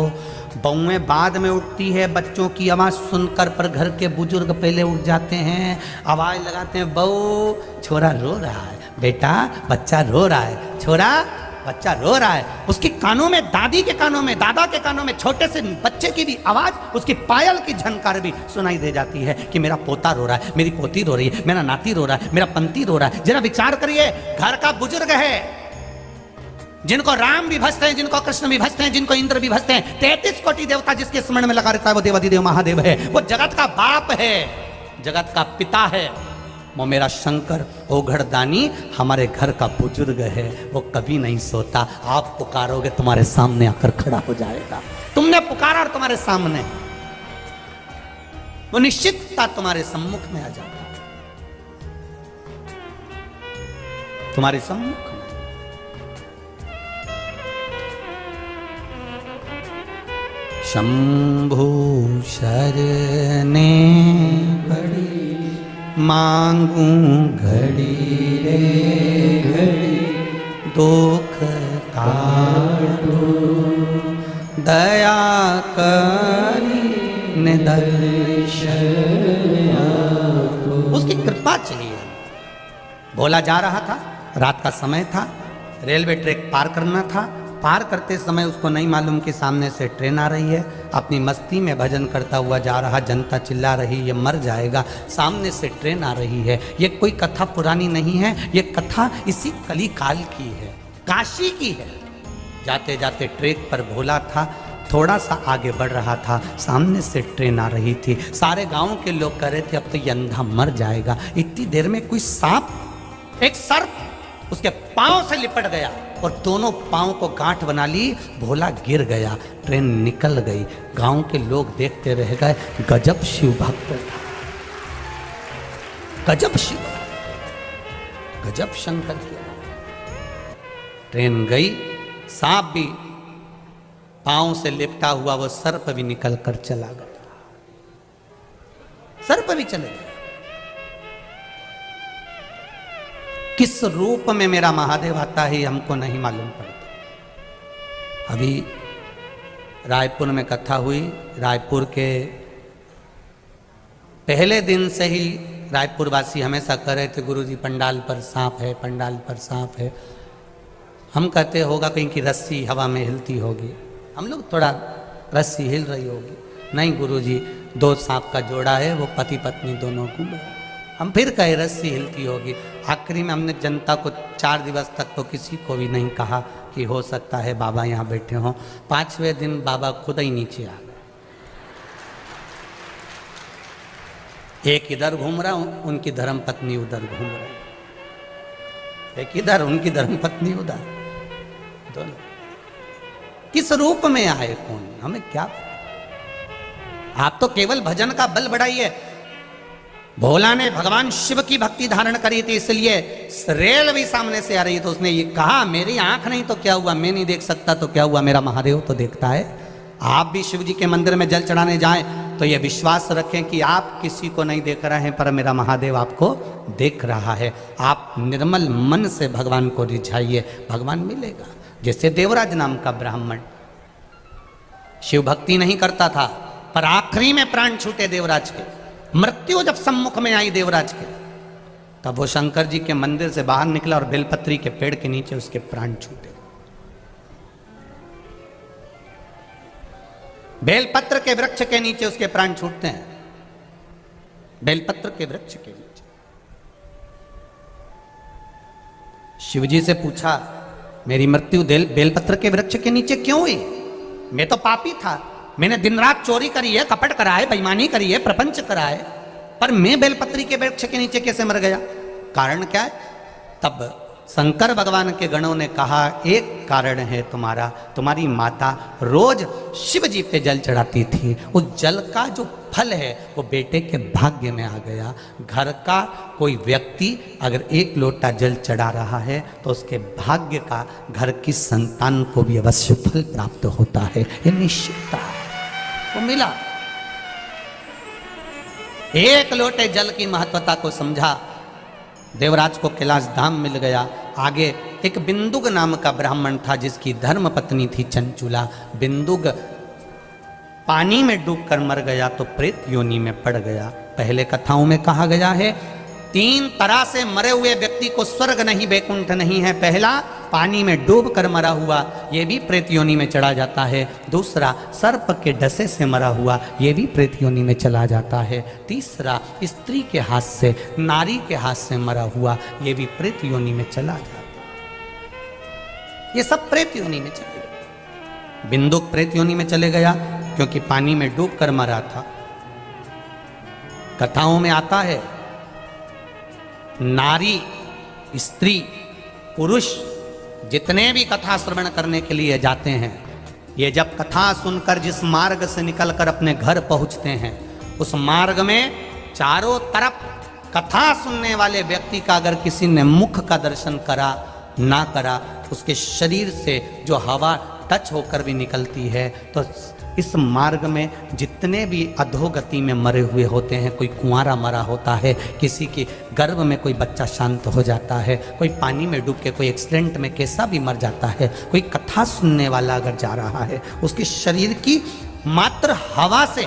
बहुएं बाद में उठती है, बच्चों की आवाज़ सुनकर, पर घर के बुजुर्ग पहले उठ जाते हैं, आवाज़ लगाते हैं, बहू छोरा रो रहा है, बेटा बच्चा रो रहा है, छोरा बच्चा रो रहा है। उसके कानों में, दादी के कानों में, दादा के कानों में, छोटे से बच्चे की भी आवाज, उसकी पायल की झनकार भी सुनाई दे जाती है कि मेरा पोता रो रहा है, मेरी पोती रो रही है, मेरा नाती रो रहा है, मेरा पंती रो रहा है। जरा विचार करिए, घर का बुजुर्ग है, जिनको राम भी भजते हैं, जिनको कृष्ण भी भजते हैं, जिनको इंद्र भी भजते हैं, 33 कोटि देवता जिसके स्मरण में लगा रहता है, वो देवाधिदेव महादेव है, वो जगत का बाप है, जगत का पिता है। वो मेरा शंकर ओघड़दानी हमारे घर का बुजुर्ग है, वो कभी नहीं सोता। आप पुकारोगे तुम्हारे सामने आकर खड़ा हो जाएगा। तुमने पुकारा और तुम्हारे सामने, वो निश्चितता तुम्हारे सम्मुख में आ जाता है, तुम्हारे सम्मुख में। शंभु शरणे बड़ी मांगू घड़ी रे घड़ी, दुख काटो दया करी निदर्शन। उसकी कृपा चाहिए। भोला जा रहा था, रात का समय था, रेलवे ट्रैक पार करना था। पार करते समय उसको नहीं मालूम कि सामने से ट्रेन आ रही है। अपनी मस्ती में भजन करता हुआ जा रहा, जनता चिल्ला रही ये मर जाएगा, सामने से ट्रेन आ रही है। ये कोई कथा पुरानी नहीं है, ये कथा इसी कली काल की है, काशी की है। जाते जाते ट्रैक पर भोला था, थोड़ा सा आगे बढ़ रहा था, सामने से ट्रेन आ रही थी। सारे गांव के लोग कह रहे थे अब तो ये अंधा मर जाएगा। इतनी देर में कोई सांप, एक सर्प उसके पांव से लिपट गया और दोनों पांव को गांठ बना ली। भोला गिर गया, ट्रेन निकल गई। गांव के लोग देखते रह गए, गजब शिव भक्त था, गजब शिव, गजब शंकर किया। ट्रेन गई, सांप भी पांव से लिपटा हुआ, वो सर्प भी निकल कर चला गया, सर्प भी चले गए। किस रूप में मेरा महादेव आता है हमको नहीं मालूम पड़ता। अभी रायपुर में कथा हुई, रायपुर के पहले दिन से ही रायपुर वासी हमेशा कह रहे थे गुरुजी पंडाल पर सांप है, पंडाल पर सांप है। हम कहते होगा कहीं की रस्सी हवा में हिलती होगी, हम लोग थोड़ा रस्सी हिल रही होगी। नहीं गुरुजी, 2 सांप का जोड़ा है, वो पति पत्नी दोनों घूम रहे। हम फिर कहे रस्सी हिलती होगी। आखिरी में हमने जनता को 4 दिवस तक तो किसी को भी नहीं कहा कि हो सकता है बाबा यहाँ बैठे हों। 5वें दिन बाबा खुद ही नीचे आ गए। एक इधर घूम रहा हूँ, उनकी धर्मपत्नी उधर घूम रही, एक इधर उनकी धर्मपत्नी उधर, दोनों किस रूप में आए कौन, हमें क्या पता। आप तो केवल भजन का बल बढ़ाइए। भोला ने भगवान शिव की भक्ति धारण करी थी, इसलिए रेल भी सामने से आ रही तो उसने ये कहा मेरी आंख नहीं तो क्या हुआ, मैं नहीं देख सकता तो क्या हुआ, मेरा महादेव तो देखता है। आप भी शिव जी के मंदिर में जल चढ़ाने जाएं तो ये विश्वास रखें कि आप किसी को नहीं देख रहे हैं पर मेरा महादेव आपको देख रहा है। आप निर्मल मन से भगवान को रिझाइए, भगवान मिलेगा। जैसे देवराज नाम का ब्राह्मण शिव भक्ति नहीं करता था, पर आखिरी में प्राण छूटे देवराज के, मृत्यु जब सम्मुख में आई देवराज के, तब वो शंकर जी के मंदिर से बाहर निकला और बेलपत्री के पेड़ के नीचे उसके प्राण छूटे। बेलपत्र के वृक्ष के नीचे उसके प्राण छूटते हैं, बेलपत्र के वृक्ष के नीचे। शिवजी से पूछा मेरी मृत्यु बेलपत्र के वृक्ष के नीचे क्यों हुई? मैं तो पापी था, मैंने दिन रात चोरी करी है, कपट करा है, बेईमानी करी है, प्रपंच करा है, पर मैं बेलपत्री के वृक्ष के नीचे कैसे मर गया? कारण क्या है? तब शंकर भगवान के गणों ने कहा एक कारण है तुम्हारा, तुम्हारी माता रोज शिव जी पे जल चढ़ाती थी, उस जल का जो फल है वो बेटे के भाग्य में आ गया। घर का कोई व्यक्ति अगर 1 लोटा जल चढ़ा रहा है तो उसके भाग्य का घर की संतान को भी अवश्य फल प्राप्त होता है, ये निश्चित वो मिला। 1 लोटे जल की महत्वता को समझा, देवराज को कैलाश धाम मिल गया। आगे एक बिंदुक नाम का ब्राह्मण था जिसकी धर्म पत्नी थी चंचुला। बिंदुक पानी में डूबकर मर गया तो प्रेत योनि में पड़ गया। पहले कथाओं में कहा गया है 3 तरह से मरे हुए व्यक्ति को स्वर्ग नहीं वैकुंठ नहीं है। पहला पानी में डूब कर मरा हुआ, ये भी प्रेत योनि में चला जाता है। दूसरा सर्प के डसे से मरा हुआ, ये भी प्रेत योनि में चला जाता है। तीसरा स्त्री के हाथ से, नारी के हाथ से मरा हुआ, ये भी प्रेत योनि में चला जाता है। ये सब प्रेत योनि में चले गए। बिंदुक प्रेत योनि में चले गया क्योंकि पानी में डूब कर मरा था। कथाओं में आता है नारी, स्त्री, पुरुष जितने भी कथा श्रवण करने के लिए जाते हैं, ये जब कथा सुनकर जिस मार्ग से निकलकर अपने घर पहुंचते हैं, उस मार्ग में चारों तरफ कथा सुनने वाले व्यक्ति का अगर किसी ने मुख का दर्शन करा ना करा, उसके शरीर से जो हवा टच होकर भी निकलती है, तो इस मार्ग में जितने भी अधोगति में मरे हुए होते हैं, कोई कुंवारा मरा होता है, किसी के गर्भ में कोई बच्चा शांत हो जाता है, कोई पानी में डूब के कोई एक्सीडेंट में कैसा भी मर जाता है, कोई कथा सुनने वाला अगर जा रहा है, उसके शरीर की मात्र हवा से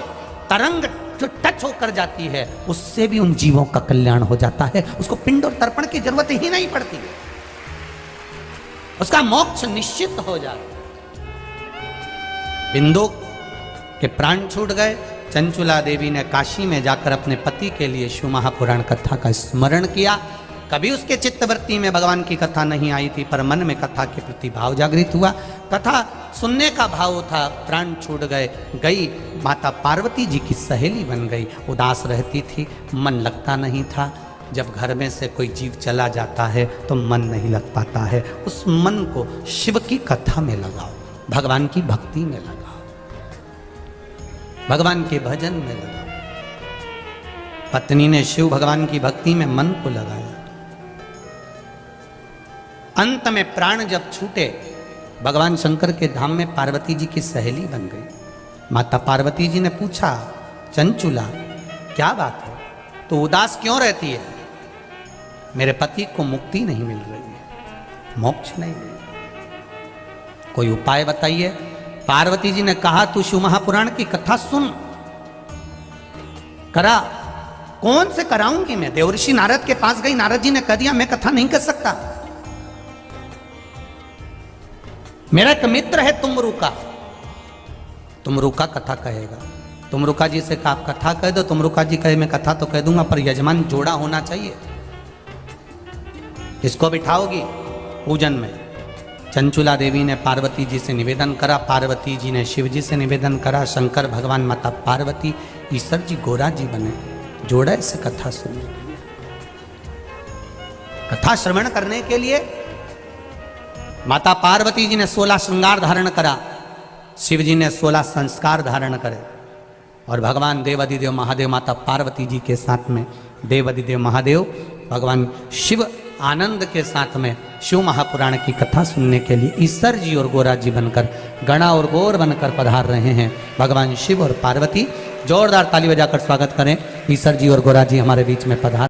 तरंग जो टच होकर जाती है, उससे भी उन जीवों का कल्याण हो जाता है। उसको पिंड और तर्पण की जरूरत ही नहीं पड़ती है, उसका मोक्ष निश्चित हो जाता है। बिंदुक के प्राण छूट गए। चंचुला देवी ने काशी में जाकर अपने पति के लिए शिव महापुराण कथा का स्मरण किया। कभी उसके चित्तवृत्ति में भगवान की कथा नहीं आई थी, पर मन में कथा के प्रति भाव जागृत हुआ। कथा सुनने का भाव था, प्राण छूट गए। गई माता पार्वती जी की सहेली बन गई। उदास रहती थी, मन लगता नहीं था। जब घर में से कोई जीव चला जाता है तो मन नहीं लग पाता है। उस मन को शिव की कथा में लगाओ, भगवान की भक्ति में लगाओ, भगवान के भजन में लगाओ। पत्नी ने शिव भगवान की भक्ति में मन को लगाया। अंत में प्राण जब छूटे, भगवान शंकर के धाम में पार्वती जी की सहेली बन गई। माता पार्वती जी ने पूछा, चंचुला क्या बात है, तो उदास क्यों रहती है? मेरे पति को मुक्ति नहीं मिल रही है, मोक्ष नहीं मिल रहा, कोई उपाय बताइए। पार्वती जी ने कहा, तू शिव महापुराण की कथा सुन, करा। कौन से कराऊंगी मैं? देवर्षि नारद के पास गई, नारद जी ने कह दिया मैं कथा नहीं कर सकता। मेरा एक मित्र है तुमरू का कथा कहेगा। तुमरुका जी से आप कथा कह दो, तुमरुका जी कहे मैं कथा तो कह दूंगा, पर यजमान जोड़ा होना चाहिए। इसको बिठाओगी पूजन में। चंचुला देवी ने पार्वती जी से निवेदन करा, पार्वती जी ने शिव जी से निवेदन करा, शंकर भगवान, माता पार्वती, ईश्वर जी गोरा जी बने, जोड़ा से कथा सुनने, कथा श्रवण करने के लिए। माता पार्वती जी ने 16 श्रृंगार धारण करा, शिव जी ने 16 संस्कार धारण करे, और भगवान देवादिदेव महादेव माता पार्वती जी के साथ में देवादिदेव महादेव भगवान शिव आनंद के साथ में शिव महापुराण की कथा सुनने के लिए ईश्वर जी और गोरा जी बनकर, गणा और गौर बनकर पधार रहे हैं भगवान शिव और पार्वती। जोरदार ताली बजाकर स्वागत करें, ईश्वर जी और गोरा जी हमारे बीच में पधार।